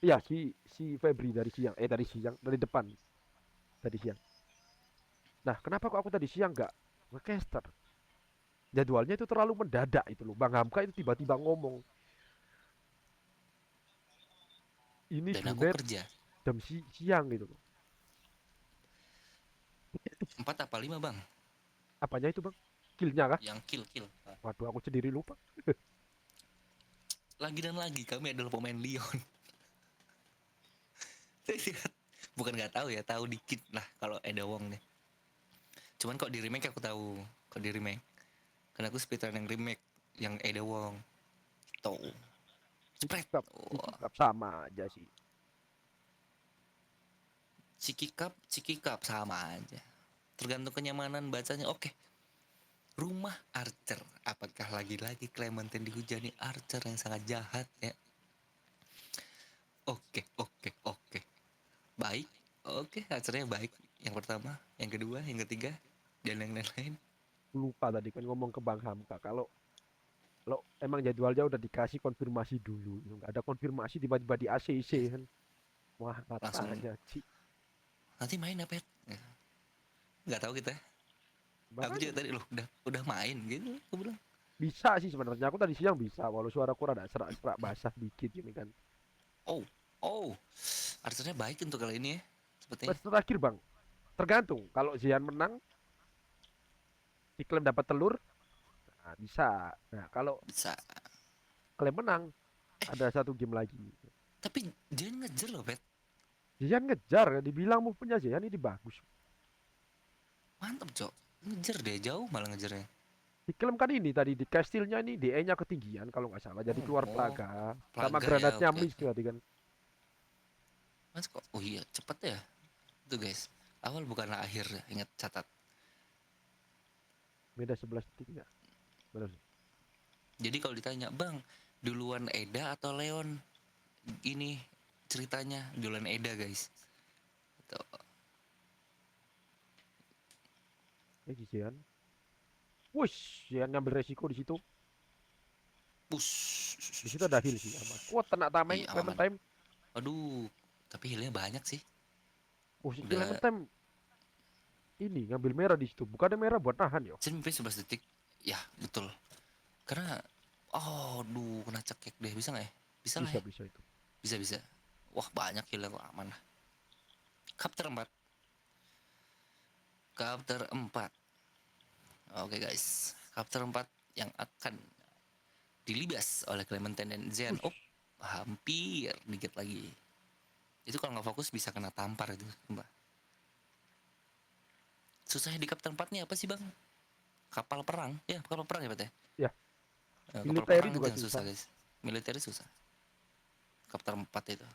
Iya si Febri dari siang dari depan tadi siang. Nah, kenapa kok aku tadi siang nggak ngecaster? Jadwalnya itu terlalu mendadak itu loh. Bang Hamka itu tiba-tiba ngomong, ini Dan aku Junet kerja. jam siang gitu loh. 4 apa 5 bang? Apanya itu bang? Killnya kah? Yang kill. Waduh, aku sendiri lupa. Lagi dan lagi kami adalah pemain Lyon. Bukan nggak tahu ya, tahu dikit lah kalau Eda Wong nih. Cuman kok di remake aku tahu, kok di remake. Karena aku speedrun yang remake yang Eda Wong. Tuh. Spread. Sikap sama aja sih. Ciki cup sama aja. Tergantung kenyamanan bacanya. Oke. Rumah Archer. Apakah lagi-lagi Clementine dihujani Archer yang sangat jahat ya? Oke. Baik. Oke, Archernya baik. Yang pertama, yang kedua, yang ketiga, dan yang lain-lain. Lupa tadi kan ngomong ke Bang Hamka kalau emang jadwalnya udah dikasih konfirmasi dulu, nggak ada konfirmasi tiba-tiba di ACC kan. Wah, Langsung. katanya sih. Nanti main apa? Nggak tahu kita. Aku juga tadi loh udah main gitu aku bilang. Bisa sih sebenarnya, aku tadi siang bisa walau suaraku rada serak-serak basah dikit gini kan. Oh. Artinya baik untuk kali ini ya. Sepertinya. Match terakhir bang, tergantung kalau Zian menang, Iklem dapat telur, nah bisa. Nah kalau bisa Klem menang, ada satu game lagi. Tapi Zian ngejar loh, Pet. Zian ngejar, dibilang move punya Zian ini bagus. Mantap, Cok. Ngejar deh, jauh malah ngejarnya. Iklem kan ini tadi di castilnya ini DE-nya ketinggian kalau nggak salah, jadi keluar plaga, sama Plaga granatnya ya, oke. miss tadi kan. Mas kok, oh iya cepet ya. Itu guys, awal bukanlah akhir ya, ingat catat. Beda 11 detik nggak? Benar. Jadi kalau ditanya, Bang, duluan Eda atau Leon? Ini ceritanya duluan Eda, guys. Tuh. Zian. Wush, Zian ngambil resiko di situ. Push. Di situ ada heal sih aman. Wah, tenak tameng Iya, Clement aman. time. Aduh, tapi healnya banyak sih. Oh, si Udah. Clement time ini ngambil merah di situ. Bukannya merah buat nahan yo. Sampai 11 detik. Ya, betul. Karena aduh, kena cekek deh. Bisa nggak ya? Bisa lah ya. Bisa itu. Bisa. Wah, banyak heal kok, aman lah. Chapter 4. Oke guys, chapter 4 yang akan dilibas oleh Clementine dan Zian. Oh, hampir dikit lagi. Itu kalau nggak fokus bisa kena tampar itu, Mbak. Susahnya di chapter 4 nih apa sih, Bang? Kapal perang. Ya, kapal perang ya, Pak ya? Ya. Kapal Military perang itu juga yang susah, guys. Military susah. Chapter 4 itu.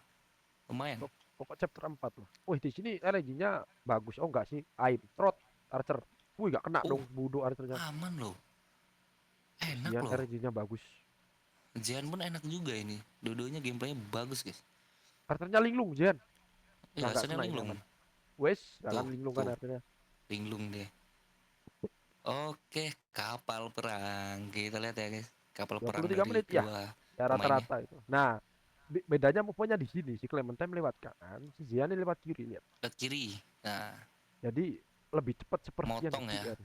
Lumayan. Pokok chapter 4 loh. Wih, di sini energinya bagus. Oh enggak sih? Aim, trot, archer. Wih, enggak kena dong bodoh archernya. Aman loh. Enak Zian loh. energinya bagus. Zian pun enak juga ini. Dua-duanya gameplaynya bagus, guys. Archernya linglung, Zian. Ya, Nggak hasilnya kena ini linglung. aman. Wes, jalan Tuh, linglung kan tuh. archernya. Linglung dia. Oke, kapal perang. Kita lihat ya, guys. Kapal perang 23 dari menit ya. kedua Ya rata-rata itu. Nah, bedanya move-nya di sini. Si Clementine lewat kanan, si Zian ini lewat kiri, lihat. Lewat kiri. Nah, Jadi lebih cepat seperti yang motong di ya. VR.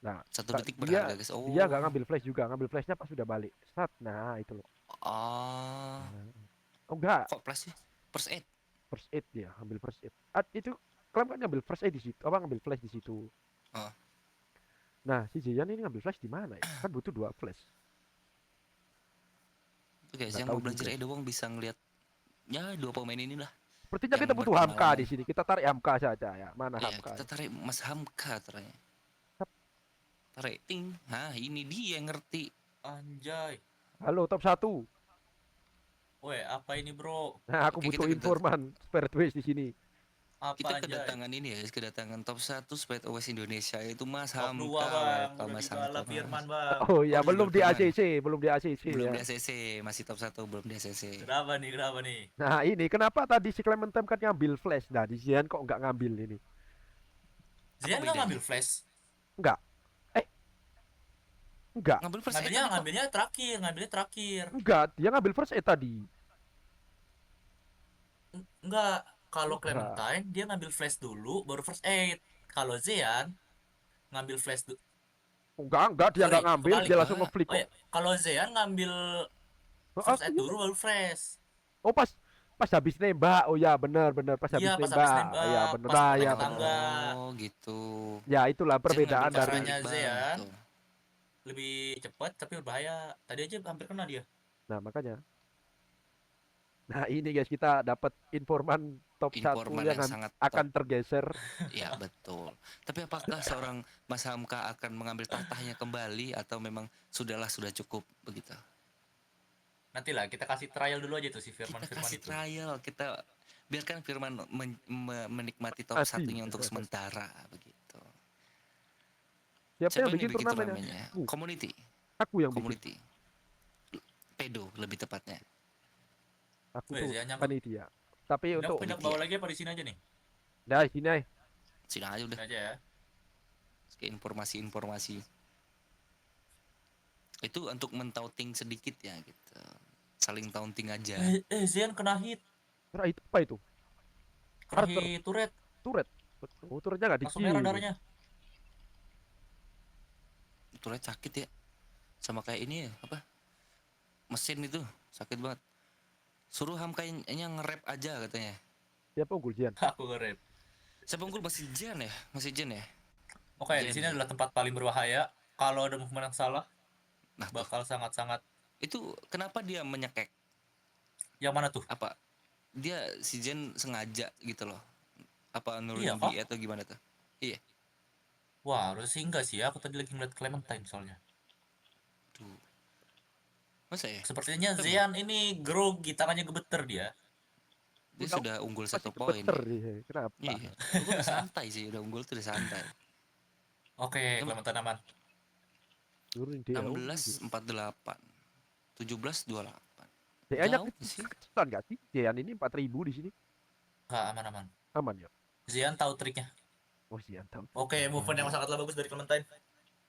Nah, 1 detik dia berharga, guys. Oh. dia nggak ngambil flash juga, ngambil flashnya pas sudah balik. Start. Nah, itu loh. Oh. Oh enggak, Kok plus sih? First aid. first aid dia, ambil first aid. Itu Clem kan ngambil first aid di situ, apa ngambil flash di situ. Oh. Nah, si Zian ini ngambil flash di mana ya? Kan butuh 2 flash. Itu guys, Nggak yang tahu mau belajar juga. Eda Wong bisa ngeliat ya 2 pemain inilah. Sepertinya yang kita butuh Hamka berpengalaman. di sini. Kita tarik Hamka saja ya. Mana Iya, Hamka? kita tarik Mas Hamka ternyata. Tarik ting. Nah, ini dia yang ngerti. Anjay. Halo top 1. Weh, apa ini, Bro? Nah, aku Oke, butuh kita informan spare twist di sini. Apa Kita anjay? kedatangan ini ya, kedatangan top 1 Spade OS Indonesia yaitu Mas Top 2, Hamka. Bang. Welcome, Udah Mas dibalap Hamka. Firman, Bang. Oh ya, Oh, belum di Firman. ACC, belum di ACC Belum ya. di ACC, masih top 1 belum di ACC. Kenapa nih? Nah, ini kenapa tadi si Clementine kan ngambil flash. Nah, di Zian kok nggak ngambil ini? Zian nggak ngambil flash. Enggak. Enggak. Ngambil first aid tadi kok. Ngambilnya terakhir. Enggak, dia ngambil first aid tadi. Enggak. Kalau Enggak. Clementine dia ngambil flash dulu baru first aid. Kalau Zean ngambil flash dulu. Enggak, dia Sorry, enggak ngambil, kebalik. dia langsung ngeflick Oh kok. ya, kalau Zean ngambil Heeh, first aid dulu baru flash. oh pas habis nembak. Oh ya, benar pas habis Iya, pas habis nembak. Ya nembak, benar pas lah, naik ya ke tangga. benar. Oh gitu. Ya itulah Zen ngambil perbedaan dari Caranya bang, Zean tuh. lebih cepat tapi berbahaya. Tadi aja hampir kena dia. Nah, makanya. Nah, ini guys kita dapat informan top 1 Informan yang yang sangat akan top. tergeser. Ya betul. Tapi apakah seorang Mas Hamka akan mengambil tahtanya kembali atau memang sudah cukup begitu? Nantilah kita kasih trial dulu aja tuh si Kita Firman kasih itu. trial, kita biarkan Firman menikmati top Asik. satunya untuk sementara begitu. Siapa yang bikin turnamennya? Community. Aku yang bikin. Community. Pedo lebih tepatnya. Aku Weh, tuh Zean nyangkut. panitia. Tapi untuk Pindah ke bawah lagi apa di sini aja nih? Nah, sini aja. Sini aja udah. Sini aja ya. Kayak informasi-informasi. Itu untuk mentauting sedikit ya gitu. Saling taunting aja. Zean kena hit. Kira itu apa itu? Kena Arthur. hit turret. Oh, turretnya nggak Langsung merah di-kill. darahnya. Turret sakit ya. Sama kayak ini ya, apa? Mesin itu sakit banget. Suruh Hamkanya nge-rap aja katanya. Siapa unggul Jian? Aku nge-rap. Siapa unggul masih Jen ya? Masih Jen ya? Oke, di sini adalah tempat paling berbahaya. Kalau ada movement yang salah, Nah, bakal sangat-sangat. itu kenapa dia menyekek? Yang mana tuh? Apa? Dia si Jen sengaja gitu loh. Apa Iya, nurunin kok? dia atau gimana tuh? Iya. Wah, harusnya sih enggak sih ya. Aku tadi lagi ngeliat Clementine soalnya. Tuh. Masa ya? Sepertinya Zean ini grogi, tangannya gemeter dia. Dia sudah unggul Masih 1 poin. kebeter dia. Kenapa? Iya. Unggul udah santai sih, udah unggul tuh udah santai. Oke, Clementine aman. Turunin dia. 16-48. 17-28. DA-nya Jauh sih. kecilan nggak sih? Jian ini 4.000 di sini. Enggak, aman-aman. Aman ya? Zean tahu triknya. Oh, Jian tahu. Oke, movement yang sangatlah bagus dari Clementine.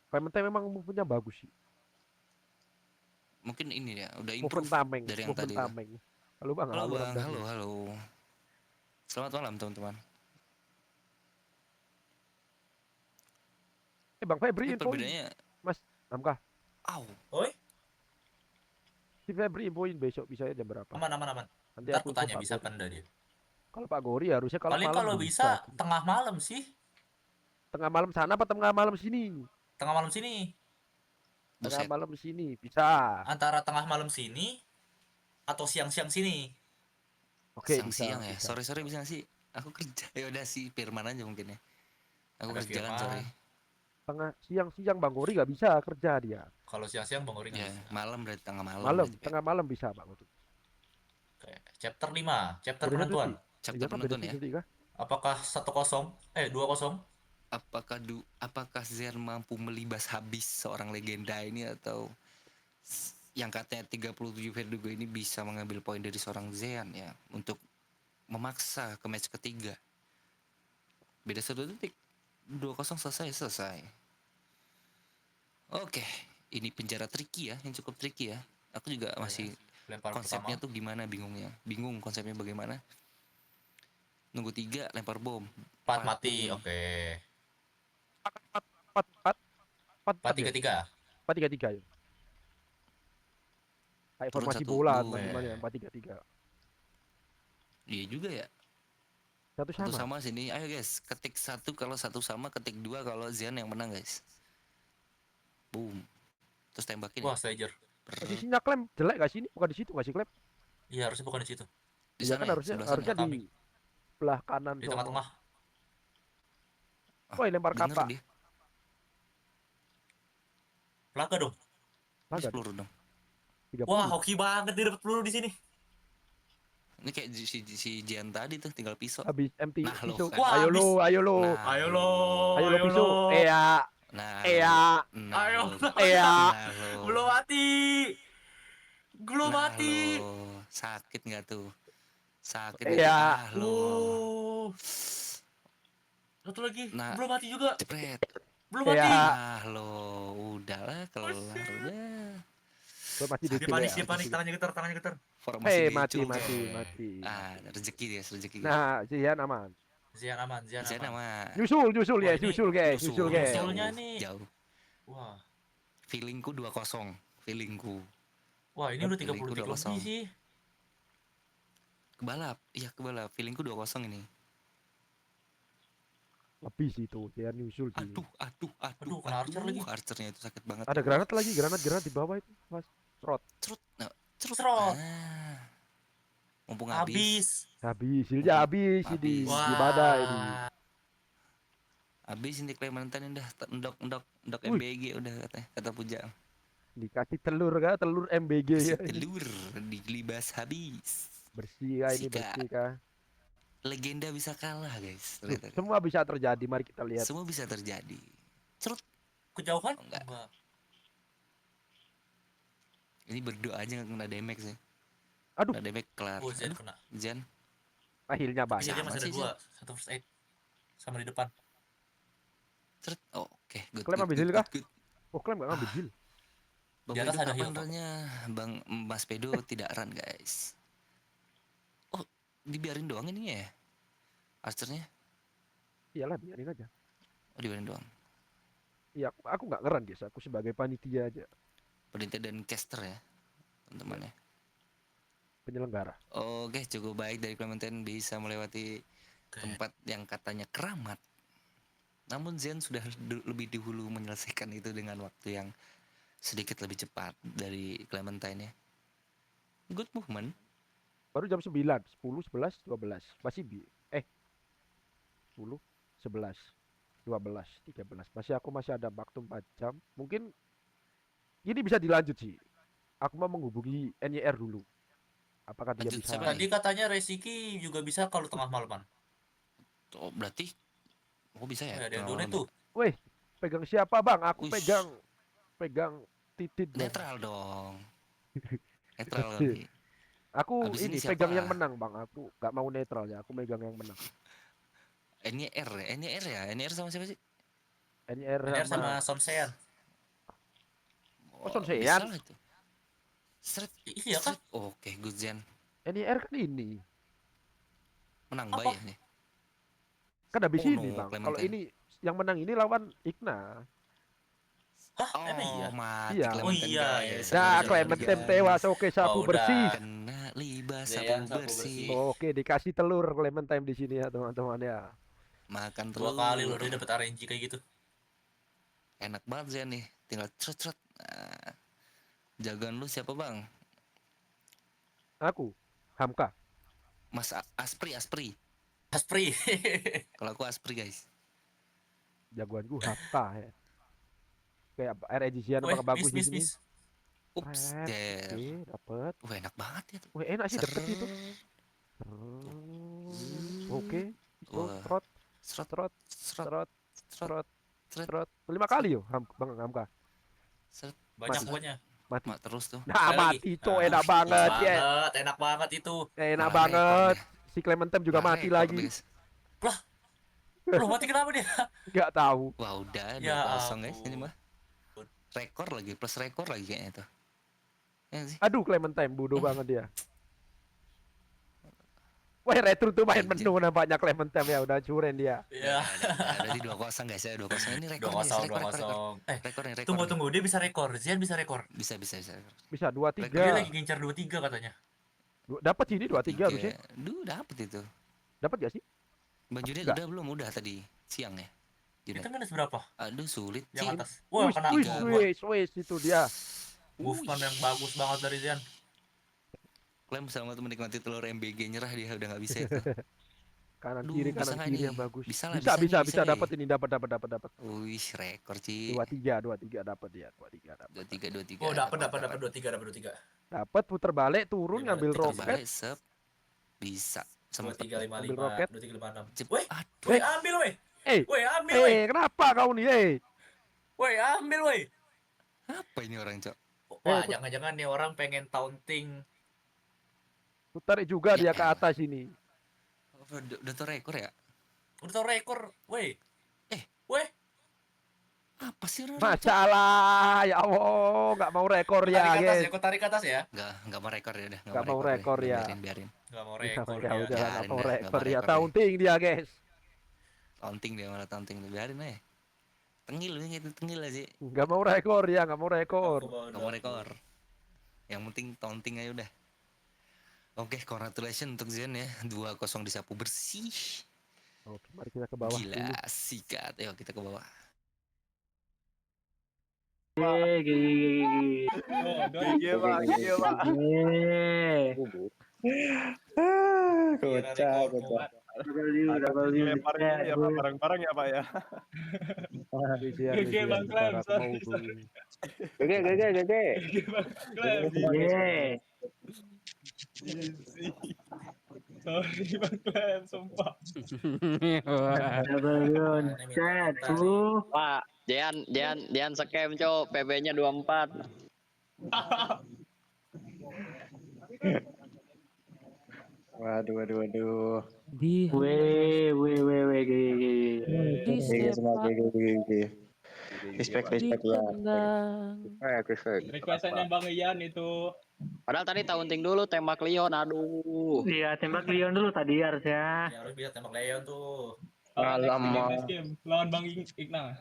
Clementine memang move-nya bagus sih. Mungkin ini ya, udah Movement improve tameng. dari yang Movement tadi. Tuh. tameng. Halo Bang. Halo Bang, Ramdhani. halo. Selamat malam teman-teman. Bang Febri Ini infoin. perbedaannya. Mas Hamka. Au. Oi, Si Febri infoin besok bisa jam berapa? aman. Nanti Ntar aku aku tanya info Pak bisa Gori. apa enggak dia. Kalau Pak Gori harusnya kalau Paling malam kalau bisa tengah malam sih. Tengah malam sana apa tengah malam sini? Tengah malam sini. Tengah Buset. malam sini bisa. Antara tengah malam sini atau siang-siang sini. Oke, bisa. Siang-siang ya. bisa. Sore-sore bisa nggak sih? Aku kerja. Ya udah sih Firman aja mungkin ya. Aku Ada kerja kan Firman. sore. Tengah siang-siang Bang Gori nggak bisa kerja dia. Kalau siang-siang Bang Ori nggak Ya, bisa. malam berarti tengah malam. Malam, berarti, Pak. tengah malam bisa Bang Gori. Oke, chapter 5, chapter Beda penentuan. sih. Chapter Iya kan, beda penentuan ya. sih, kah? Apakah 1-0? 2-0? Apakah Zer mampu melibas habis seorang legenda ini atau yang katanya 37 Verdugo ini bisa mengambil poin dari seorang Zean ya untuk memaksa ke match ketiga. Beda 1 detik. 2-0 selesai. Oke, ini penjara tricky ya, yang cukup tricky ya. Aku juga masih Lempar konsepnya pertama. tuh gimana bingungnya. Bingung konsepnya bagaimana. Nunggu 3 lempar bom. 4 mati, oke. 4-3-3. 4-3-3. 4-3-3 ya. Kayak Turun formasi satu, bola dua. teman-teman ya, 4-3-3. Iya juga ya. Satu Satu sama. sama sini. Ayo guys, ketik 1 kalau 1 sama, ketik 2 kalau Zian yang menang guys. Boom. Terus tembakin Wah, ya. Slayer. Posisinya Klem jelek gak sih ini? Bukan di situ gak sih Klem? Iya, harusnya bukan di situ. Di Iya sana kan ya, harusnya sebelah harusnya sana. di belah kanan Di sono. tengah-tengah. Ah, Woi, lempar bener kapak. dia. Laga dong. Ini Laga. peluru dong. 30. Wah, hoki banget dia dapat peluru di sini. Ini kayak si Jian tadi tuh tinggal pisau. Habis empty Nah, lo pisau. kan. Wah, Ayo habis. lo, ayo lo. Nah, Ayo lo. Ayo lo pisau. Iya. Nah, Iya. nah, Ayo. lo. Iya. Nah, lo. Belum mati. Belum Nah, mati. lo. Sakit nggak tuh? Sakit Iya. nggak? Ah, lo. Satu lagi. Nah. Belum mati juga. Jepret. Belum Iya. mati. Nah, lo. Udahlah kelar udah. Gue masih Dia dikit panik, ya. dia panik, tangannya getar, tangannya getar. Formasi Mati, bencong. mati. Ah, rezeki dia, rezeki. Nah, Zian aman. Zian aman, Zian Zian aman. aman. Nyusul Wah, ya, ini nyusul guys, nyusul guys. nyusulnya nih. Jauh. Wah. Feelingku 2-0. Feelingku. Wah, ini udah 30 Feelingku detik 2-0. lebih sih. Kebalap. Iya, kebalap. Feelingku 2-0 ini. Lebih sih itu, Zian nyusul sih. Aduh, kena Archer lagi. Archernya itu sakit banget. Ada granat lagi, granat di bawah itu, Mas. Trot. Serot. Mumpung Habis. Habis, silja habis ini. Gimana ini? Habis ini Clementine udah endok Wih. MBG udah kata Puja. Dikasih telur kah? Telur MBG ya. Telur dilibas habis. Bersih kah ini, Sika. bersih kah? Legenda bisa kalah, guys. Tuh, Ternyata. semua bisa terjadi, mari kita lihat. Semua bisa terjadi. Cerut. Kejauhan? Enggak. Ini berdoa aja nggak kena damage sih. Aduh. Kena damage kelar. Oh, Zian kena. Zian. Akhirnya Iya, banyak. dia masih ada sih, 2. Satu first aid. Sama di depan. Cerut. Oh, oke. Good. Klaim good, ambil good, heal kah? good, good. Oh, klaim gak ngambil heal. Bang Di atas Pedo ada kapan heal, Pak. runnya? Bang Mas Pedo tidak run, guys. Oh, dibiarin doang ininya ya? Archernya? Iyalah, biarin aja. Oh, dibiarin doang. Iya, aku nggak ngeran guys, aku sebagai panitia aja, Penitia dan caster ya, teman-teman ya. penyelenggara. Oke, cukup baik dari Clementine bisa melewati tempat yang katanya keramat. Namun Zen sudah lebih dahulu menyelesaikan itu dengan waktu yang sedikit lebih cepat dari Clementine ya. Good movement. Baru jam 9, 10, 11, 12. Masih 10, 11, 12, 13. Masih ada waktu 4 jam. Mungkin ini bisa dilanjut sih. Aku mau menghubungi NYR dulu. Apakah dia Lanjut bisa? siapa Tadi katanya Resiki juga bisa kalau tengah malaman. Oh, berarti bisa ya? Ada yang tengah donate malam? tuh. Weh, pegang siapa bang? Aku Uish. pegang titit bang. Netral dong. Netral Iya. kali. Aku Abis ini ini siapa? pegang yang menang bang. Aku nggak mau netral ya. Aku megang yang menang. NYR ya? NYR ya? NYR sama siapa sih? NYR NR sama sama Sonsean. Oh, Son bisa Sean. lah itu. Seret. Iya kan? Oke, good Zen. NYR kan ini. Menang Apa? bay ya nih. Kan habis Oh, ini no, bang. Kalau Clementine. ini yang menang ini lawan Igna. Hah? Oh, Emang iya? mati Iya. Clementine, Oh, iya, guys. iya. Nah, Sorry, Clementine sorry. tewas. Oke, sapu Oh, udah. bersih. Kena libas Iya, sapu sapu bersih. bersih. Oke, dikasih telur Clementine di sini ya teman-teman ya. Makan 2 telur. kali loh dia dapat RNG kayak gitu. Enak banget Zen nih. Tinggal cret-cret. Nah, jagoan lu siapa bang? Aku, Hamka. Mas Aspri. Aspri. Kalau aku Aspri guys. Jagoanku Hamka ya. Kayak RNG Sian Weh, apakah bagus di miss, sini? miss. Ups, der. Oke, dapet. Wah enak banget ya tuh. Wah, enak sih dapet itu. Oke. Oh, Wah. trot, Serot, trot, serot, trot, serot, trot, trot. 5 kali yo, Bang Hamka. serot. Banyak Mati. pokoknya. Mati. Mak terus tuh. Nah, Sekali mati lagi. cok, Ah, enak banget ya. Enak banget itu. Enak Malah banget. rekor Si Clementine juga Malah mati rekor, lagi. guys. Loh, mati kenapa dia? Nggak tahu. Wah udah Ya 2-0 guys ini ampun. mah. Rekor lagi plus rekor lagi kayaknya tuh. Ya nggak sih? Aduh, Clementine bodoh banget dia. Wah, retro tuh main Anjir. menu nampaknya Clementine ya, udah curen dia. Iya. Berarti 2-0 guys ya 2-0 ini rekor 2-0, rekor, rekor, rekor. 2-0. Rekor nih rekor. Tunggu, nih. tunggu. Dia bisa rekor. Zian bisa rekor. Bisa. Bisa 2-3. Dia lagi ngincar 2-3 katanya. Dapat sini 2-3 harusnya. Duh dapet itu. Dapat gak sih? Bang Junet Nggak. udah belum? Udah tadi siang ya. Kita Junet. minus berapa? Aduh sulit Yang sih. atas. Wah, Wis, kena wis, move wis, itu dia. movement yang bagus banget dari Zian. Klaim selamat menikmati telur MBG nyerah dia udah nggak bisa itu. Kanan Duh, kiri, bisa kanan nggak kiri nih? yang bagus. Bisa lah, Bisa, bisa nih, bisa, bisa nih. dapat ini, dapat. Wih, rekor Ci. 2-3 dapat dia, 2-3 dapat. 23. Oh, dapat 2-3. Dapat puter balik, turun Gimana? ngambil Puter roket. Balik sep. Bisa. Sama 2-3-5-5. roket. 2-3-5-6. Cep- Weh, Aduh. weh ambil weh. Eh, Weh ambil weh. kenapa kau nih, Weh ambil weh. Apa ini orang, Cok? Wah, jangan-jangan nih orang pengen taunting. Putar juga dia Ya ke elah. atas ini. Udah tuh rekor ya? Udah tau rekor, weh. Eh. Weh. Apa sih Roro? Masalah, ya Allah, nggak mau rekor ya, Tarik atas guys. ya, aku tarik atas ya. Nggak mau rekor ya udah, Nggak mau rekor Udah, ya. biarin. Nggak mau Ya, rekor ya ya. udah, nggak Biarin mau dah, nggak rekor mau ya. rekor ya. Taunting dia, guys. Taunting dia malah taunting, biarin aja. Tengil gitu, tengil aja. Nggak mau rekor ya, nggak mau rekor. Nggak mau rekor. Yang penting taunting aja udah. Oke, congratulations untuk Zen ya. 2-0 disapu bersih. Oke, mari kita ke bawah Gila, dulu. sikat. Ayo kita ke bawah. Kocak. Lemparin ini ya Pak, barang-barang ya Pak ya. Jian, Bang Clem, Barat sorry, mau sorry. GG. Sorry Bang Clem, sumpah. Pak, Jean scam cok, PB-nya 24. Waduh. Di Respect ditendang. Requestannya Bang Ian itu. Padahal tadi taunting dulu tembak Leon, aduh. Iya, tembak Leon dulu tadi harusnya. Ya harus bisa tembak Leon tuh. Next game lawan Bang Ignang.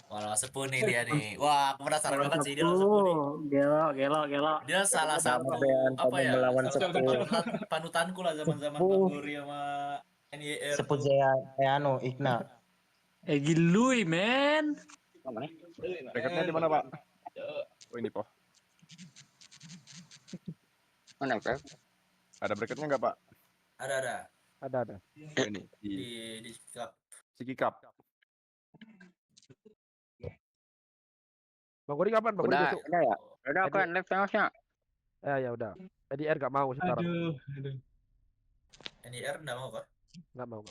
Wah, sepuh nih dia nih. Wah, aku penasaran banget sih dia lawan sepuh nih. Gelo. Dia salah satu apa ya? Salah satu panutanku lah zaman-zaman Bang Gori sama NYR Sebut tuh. saya Igna. Gilui, men. Bracketnya di mana Pak? Oh ini Po. Mana Pak? Ada bracketnya nggak Pak? Ada. Ada. Oh, ini Di Cup. Siki Cup. Bang Gori kapan? Bang Gori Udah, besok? udah ya. Udah kan live tengahnya. Ya udah. EDR nggak mau sekarang. Aduh. NYR enggak mau kok. Nggak mau.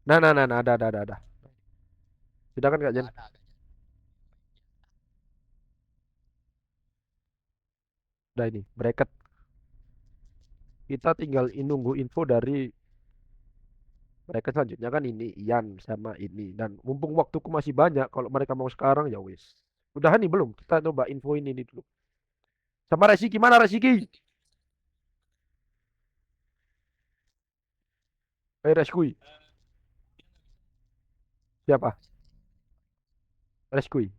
Nah, ada. Sudah kan Kak Jen? Udah ini, bracket. Kita tinggal nunggu info dari mereka selanjutnya kan ini Ian sama ini, dan mumpung waktuku masih banyak kalau mereka mau sekarang ya wis. Udahan nih belum? Kita coba info ini dulu. Sama Resiki, mana Resiki? Reskui. Siapa? Reskui.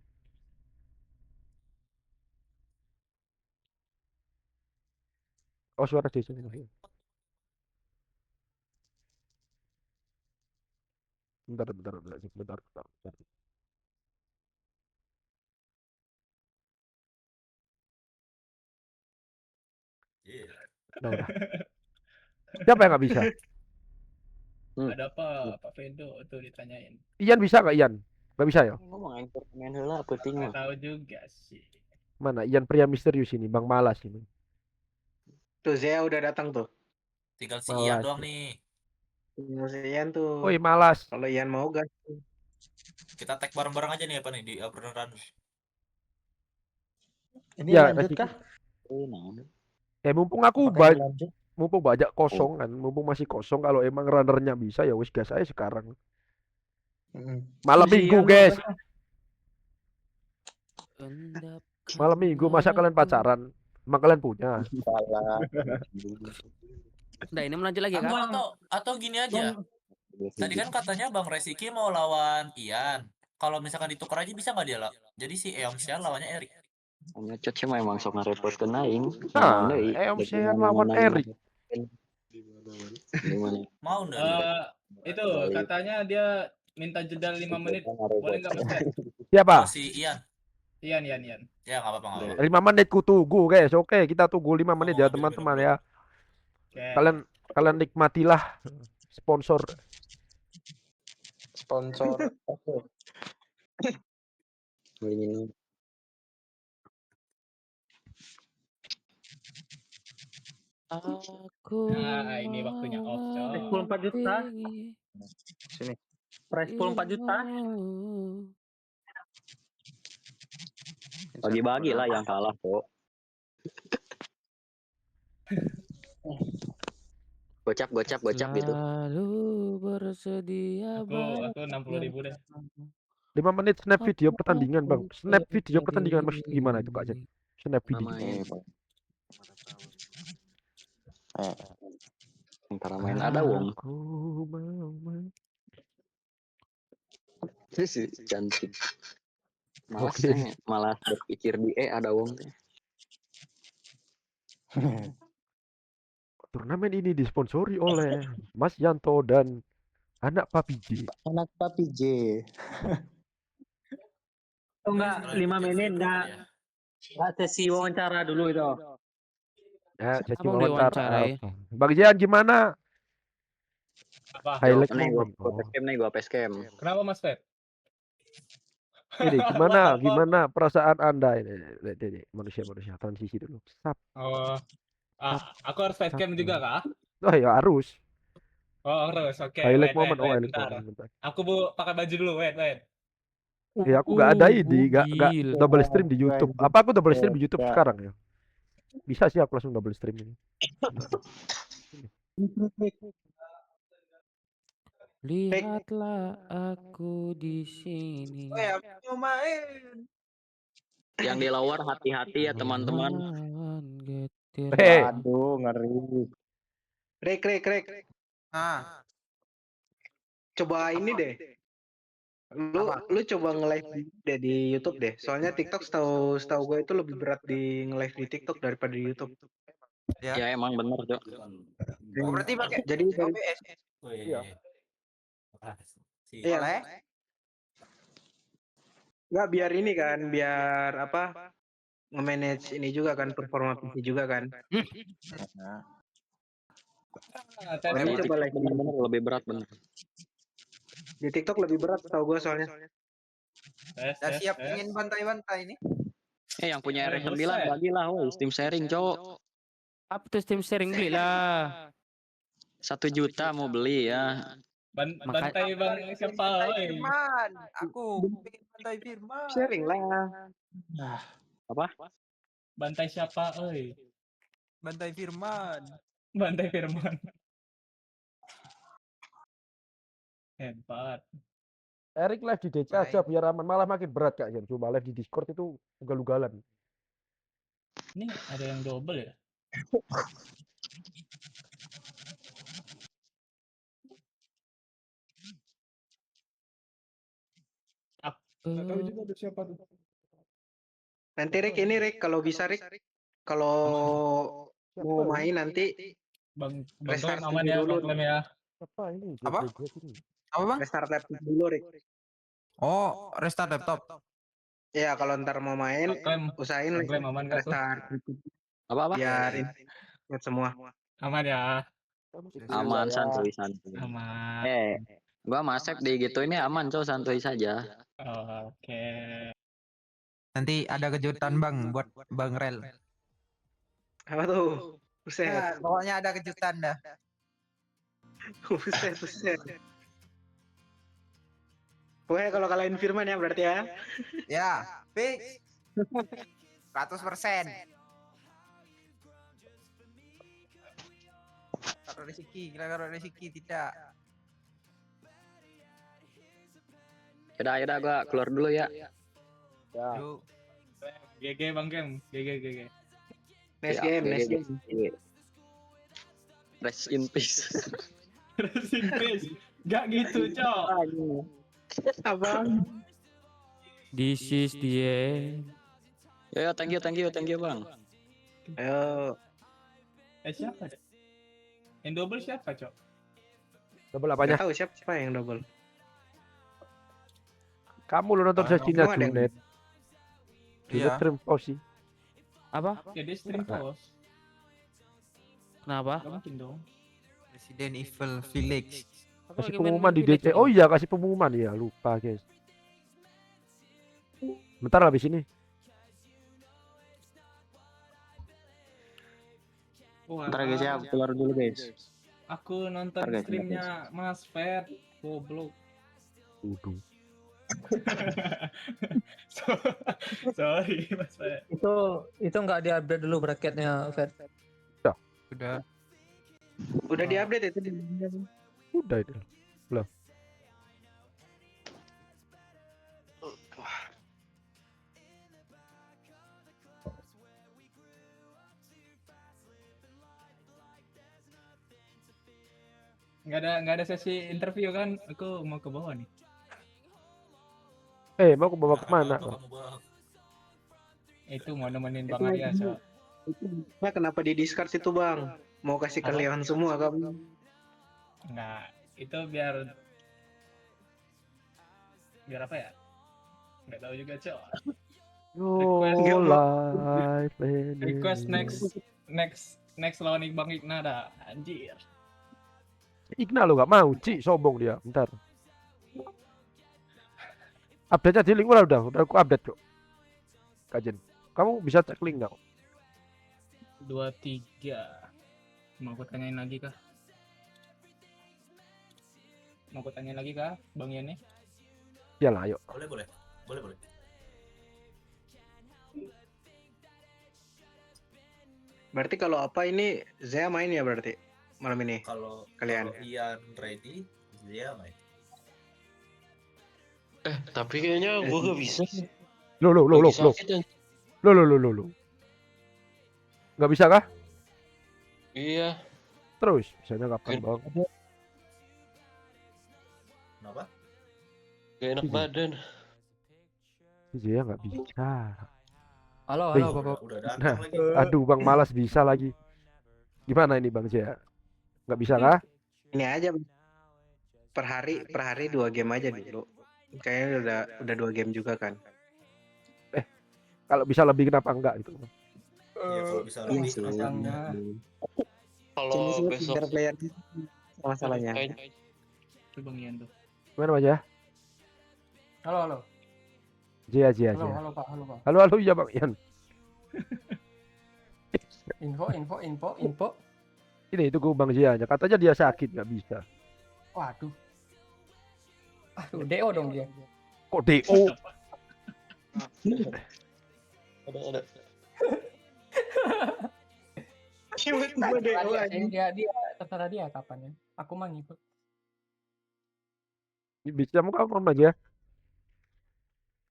Oh, suara desa. Bentar. Udah. Siapa yang nggak bisa? Ada apa? Pak Fedo tuh ditanyain. Ian bisa nggak Ian? Nggak bisa ya? Ngomong yang permain heula penting Nggak tahu juga sih. Mana Ian pria misterius ini, Bang Malas ini. Tuh, Zea udah datang tuh. Tinggal si Ian Malas. doang nih. Si Ian tuh. Woi, Malas. Kalau Ian mau gas. Kita tag bareng-bareng aja nih apa nih di Upper Run. Ini Ya, lanjut Resiki. kah? Mumpung aku Apakah ini lanjut? mumpung banyak kosong kan, mumpung masih kosong, kalau emang runnernya bisa ya wis gas aja sekarang. Malam minggu, guys. Endapkan Malam minggu masa kalian aku. pacaran? Emang kalian punya? Salah. Nah, ini melanjut lagi kak. Atau gini aja. Tadi kan katanya Bang Resiki mau lawan Ian. Kalau misalkan ditukar aja bisa nggak dia lah? Jadi si Eomsian lawannya Erik. Ngecut sih memang sok ngarepotkeun aing. Nah, Naon deui? Sean lawan Erik. Gimana? Mau nggak? Itu katanya dia minta jeda 5 menit. Boleh nggak Mas Ted? Siapa? Oh, si Ian. Ian. Ya nggak apa-apa. 5 menit ku tunggu, guys. Oke, kita tunggu 5 menit ya, teman-teman ya. Oke. Kalian nikmatilah sponsor. Ini Aku Nah, ini waktunya off, Cok. 14 juta. Sini. Price pool 4 juta. bagi-bagi lah yang kalah kok. Gocap gitu. Lalu bersedia Aku 60.000 deh. 5 menit snap video pertandingan, Bang. Snap video pertandingan maksudnya gimana itu, Kak Jen? Snap video. Antara main ada wong. Sih cantik. Malas berpikir di ada wong teh. Turnamen ini disponsori oleh Mas Yanto dan anak Papi J. Anak Papi J. Oh enggak 5 menit enggak sesi wawancara dulu itu. Ya, sesi Abang wawancara. diwawancara, Bang Jian gimana? Apa? Highlight Nih moment. gua facecam. Kenapa Mas Ted? Ini gimana perasaan Anda ini manusia transisi dulu. Sap. Oh. Aku harus facecam juga kah? Oh ya harus. Oh, harus. Oke. Highlight Wait, moment. Highlight bentar. moment. Aku pakai baju dulu. Wait. Ya aku nggak ada ide, nggak double stream di YouTube. Apa aku double stream di YouTube sekarang ya? Bisa sih aku langsung double stream ini. Lihatlah aku di sini. Mau main. Yang di lower hati-hati ya teman-teman. Waduh, ngeri. Rek. Coba ini deh. Lu coba nge-live deh di YouTube deh. Soalnya TikTok setahu gue itu lebih berat di nge-live di TikTok daripada di YouTube. Ya emang bener, Cok. Oh, berarti pakai Jadi OBS. Iya. Nggak, biar ini kan, biar apa? Nge-manage ini juga kan, performa PC juga kan. Di TikTok bener-bener lebih berat bener. Di TikTok lebih berat tahu gue soalnya. Udah siap ingin bantai-bantai ini. Yang punya R9 bagilah, woi, Steam sharing, Cok. Apa tuh Steam sharing beli lah. 1 juta mau beli ya. Bantai Bang siapa? Firman, aku pengen bantai Firman. Sharing lah. Apa? Bantai siapa, oi? Bantai Firman. Hebat. Erik live di DC aja biar aman, malah makin berat Kak Jen. Coba live di Discord itu ugal-ugalan. Ini ada yang double ya? Nggak tahu juga ada siapa tuh. Nanti Rick kalau bisa Rick, kalau mau main nanti Bang restart aman ya, dulu. Bang ya. Apa ini? Apa? Apa Bang? Restart laptop dulu Rick. Oh, restart laptop. Ya kalau ntar mau main, usahain aman gak tuh? restart. Apa? Biar ingat semua. Aman ya. Aman, santuy. Aman. Gua masek di gitu ini aman, Cok, santuy saja. Oke. Nanti ada kejutan Bang buat Bang Rel. Apa tuh? Buset. Nah, pokoknya ada kejutan dah. Buset. Pokoknya kalau kalahin Firman ya berarti ya. Ya, fix. 100%. Kalau rezeki tidak. Yaudah gua keluar dulu ya. Ya. GG Bang Kem, GG. Nice Siap, game, nice GG. game. Rest in peace. Rest in peace. Gak gitu, Cok. Abang. This is the end. Ya, thank you Bang. Ayo. Siapa, Cok? Yang double siapa, Cok? Double Nggak apanya? tahu siapa yang double. Kamu lo nonton sesinya Emang ada yang- Junet. Junet Iya. stream pause sih. Apa? Ya dia stream pause. Kenapa? Gak mungkin dong. Resident Evil Village. Aku Kasih lagi main pengumuman di Village DC. ini. Oh iya, kasih pengumuman ya, lupa guys. Bentar habis ini. Wah, Ntar guys ya, keluar dulu guys. aku nonton Ntar, guys, streamnya Mas Fer. Goblok. Waduh. Sorry Mas Fer. Itu nggak diupdate dulu bracketnya, Fer. Udah. Udah diupdate itu. Udah itu. Belum. Nggak ada sesi interview kan? Aku mau ke bawah nih. Mau ke bawa kemana? Itu mau nemenin Itu Bang Arya, Cok. Nah, kenapa di discard itu bang? Mau kasih Apa? kalian semua kamu? Nggak, itu biar apa ya? Nggak tahu juga, Cok. Your life Request next lawan Bang Igna dah. Anjir. Igna lo gak mau, Ci, sombong dia. Bentar. Update-nya di link udah aku update kok. Kajen. Kamu bisa cek link nggak? 23. Mau aku tanyain lagi kah? Bang Yane? Iyalah, ayo. Boleh. Berarti kalau apa ini Zea main ya berarti malam ini? Kalau Kalian? Ian ready, dia main. Tapi kayaknya gua gak bisa. Lo. Nggak bisa kah? Iya. Terus, bisanya kapan bang? Kenapa? Gak enak badan. Iya nggak bisa. Halo, Wih. Bapak. Udah datang Nah, lagi. aduh bang malas bisa lagi. Gimana ini bang Jaya? Nggak bisa kah? Ini aja Bang. per hari 2 game aja dulu. Kayaknya udah 2 game juga kan. Kalau bisa lebih kenapa enggak gitu? Iya, kalau bisa lebih Sayangnya. Kalau besok biar player masalahnya. Itu Bang Ian tuh. Gimana Mas ya? Halo. Jaya. Halo, Pak. Halo iya bang Ian. Info. Ini itu gue bang Jaya. Katanya dia sakit nggak bisa. Waduh. DO dong dia. Kok DO? ada. Dia terserah dia kapan ya. Aku mah ngikut. Bisa mau kapan aja?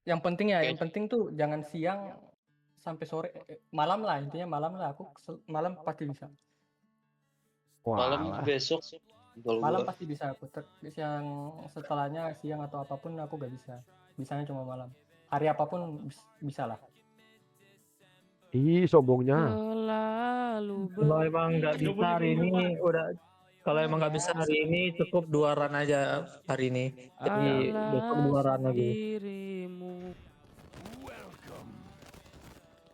Yang penting tuh jangan siang sampai sore, malam lah intinya malam lah. Aku malam pasti bisa. Malam besok. Malam pasti bisa aku. Yang setelahnya siang atau apapun aku gak bisa. Bisanya cuma malam. Hari apapun bisa lah. Ih sombongnya. Kalau emang nggak bisa hari ini kalau emang nggak bisa hari ini cukup 2 run aja hari ini. Jadi besok 2 run lagi.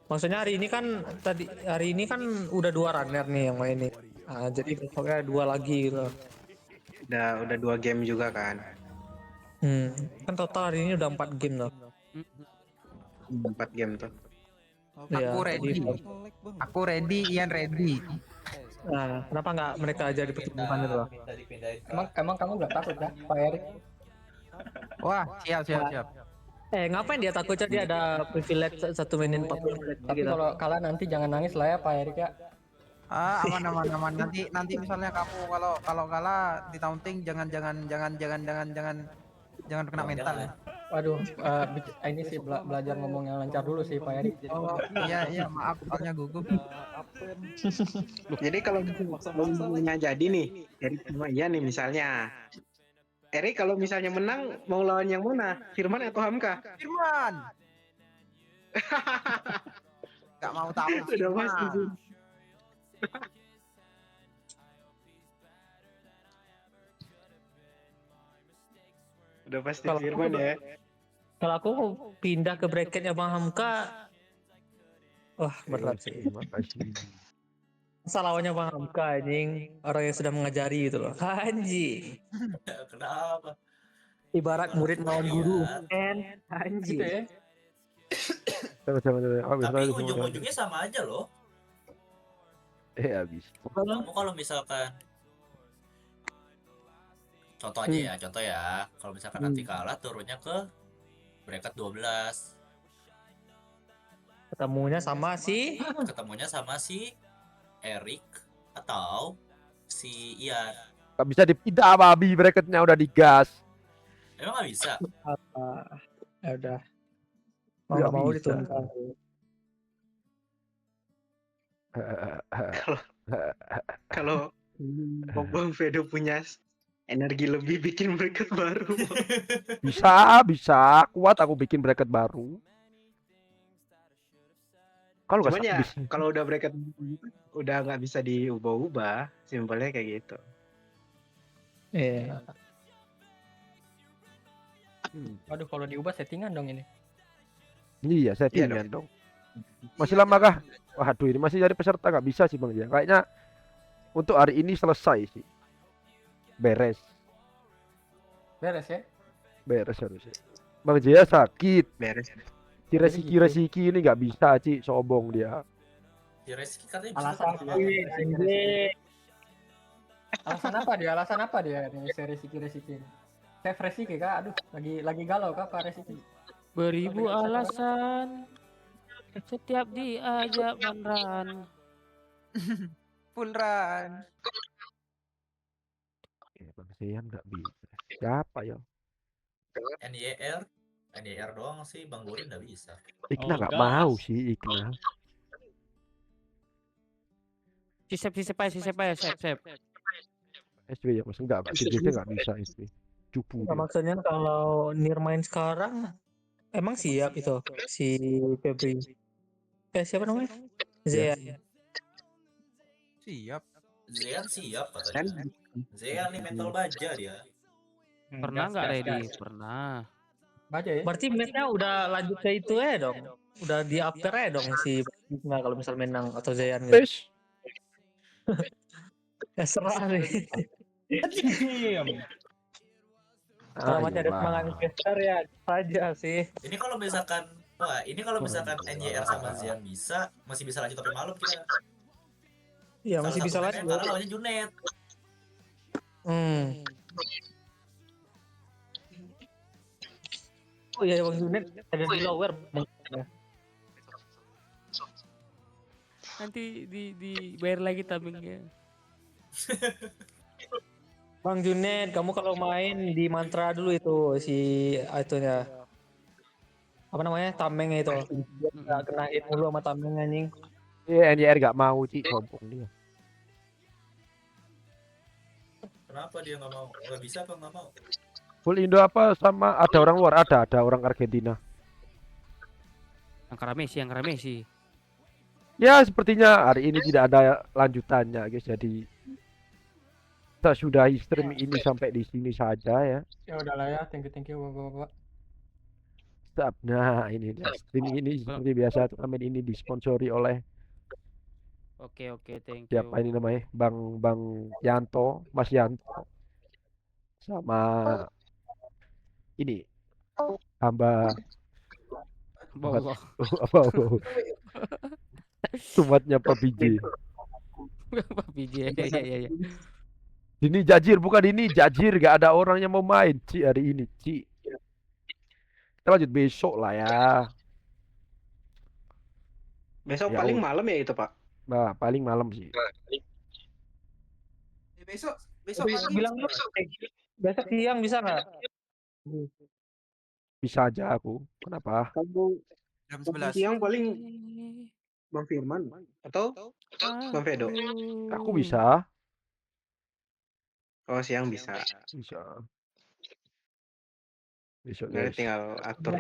Maksudnya hari ini kan udah 2 runner nih yang main nih. Nah, jadi besoknya 2 lagi gitu. Udah 2 game juga kan. Kan total hari ini udah 4 game loh. 4 game tuh. Aku ready, Ian ready. Nah, kenapa nggak mereka aja dipertemukan itu loh? Emang kamu nggak takut ya, Pak Erik? Wah, siap. Ngapain dia takutnya dia ada privilege 1 menit 40 menit Tapi gitu. kalau kalian nanti jangan nangis lah ya Pak Erik ya. Aman. Nanti misalnya kamu kalau kalah di taunting jangan kena mental ya. Waduh, ini sih belajar ngomong yang lancar dulu sih Pak Erik. Oh iya maaf soalnya gugup. Jadi kalau misalnya jadi nih, Erik sama Ian nih misalnya. Erik kalau misalnya menang mau lawan yang mana? Firman atau Hamka? Firman. Gak mau tahu sih. Udah pasti sih. Udah pasti Kalau Firman ya. Kalau aku pindah ke bracketnya Bang Hamka, wah berat sih. Terima kasih. Masa lawannya Bang Hamka anjing, orang yang sudah mengajari gitu loh. Anjing. Kenapa? Ibarat murid melawan guru. Gitu ya. Tapi ujung-ujungnya sama aja loh. Habis. Kamu kalau misalkan contoh aja ya, kalau misalkan nanti kalah turunnya ke bracket 12. Ketemunya sama si Erik atau si Ian. Gak bisa dipindah babi, bracketnya udah digas. Emang nggak bisa? Ya udah. Nggak Mau bisa. diturunkan. Kalau Bang Vedo punya energi lebih bikin bracket baru. Bisa kuat aku bikin bracket baru. Kalau Cuman ya kalau udah bracket udah nggak bisa diubah-ubah, simpelnya kayak gitu. Iya. Waduh, kalau diubah settingan dong ini. Iya, settingan dong. Masih lama kah? Waduh, ini masih cari peserta nggak bisa sih Bang Jaya. Kayaknya untuk hari ini selesai sih. Beres ya? Beres harusnya. Bang Jaya sakit. Beres. Si Resiki ini nggak bisa, Ci. Sombong dia. Si Reski katanya Alasan Alasan apa dia nih si Resiki? Chef Resiki kak, aduh lagi galau kak Pak Resiki. Beribu alasan setiap diajak run. Full run. Bang Jaya nggak bisa. Siapa ya? NYR doang sih, Bang Borin nggak bisa. Ikna nggak mau sih, Ikna. Si Sep aja. SW ya, mas enggak, nggak bisa SW. Cupu Nah, dia. maksudnya kalau Nir main sekarang emang siap itu si Febri. Siapa namanya? Zean. Siap. Zean siap katanya. Zean nih mental baja dia. Pernah nggak ready? Pernah. Baca ya. Berarti matchnya udah lanjut ke itu dong. Udah di after dong si nggak kalau misal menang atau Zean gitu. Ya serah nih. Kalau masih ada semangat investor ya saja sih. Ini kalau misalkan NYR sama Zean bisa, masih bisa lanjut sampai malam kita. Iya masih bisa lanjut. Karena lawannya Junet. Oh iya Bang Junet ada di lower. Nanti dibayar lagi tabingnya. Bang Junet, kamu kalau main di mantra dulu itu si itunya. Apa namanya? Tamengnya itu. Enggak kena hit mulu sama tameng anjing. Iya, NYR nggak mau, Ci. Sombong dia. Kenapa dia nggak mau? Nggak bisa apa nggak mau? Full Indo apa sama ada orang luar? Ada orang Argentina. Yang rame sih. Ya, sepertinya hari ini tidak ada lanjutannya, guys. Jadi kita sudahi stream ini sampai di sini saja ya. Ya udahlah ya, thank you Bapak. Stop. Nah, ini streaming ini seperti biasa turnamen ini disponsori oleh Oke, thank you. siapa ini namanya? Bang Yanto, Mas Yanto. Sama ini hamba Sumatnya Pak PJ. Pak PJ, ya. Ini Jajir, bukan ini Jajir, gak ada orang yang mau main Ci hari ini Ci. Kita lanjut besok lah ya. Besok paling malam ya itu Pak? Nah, paling malam sih. Besok Bilang besok siang bisa nggak? Bisa aja aku. Kenapa? Kalau Jam kalau 11. siang paling Bang Firman atau Bang Fedo. Aku bisa. Oh siang bisa. Bisa. Besok Nanti guys. tinggal atur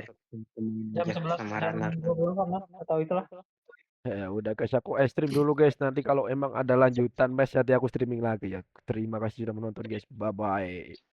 Jam aja 11 sama jam Ranar. 28 lah atau itulah. Ya udah guys, aku stream dulu guys. Nanti kalau emang ada lanjutan match nanti aku streaming lagi ya. Terima kasih sudah menonton guys. Bye bye.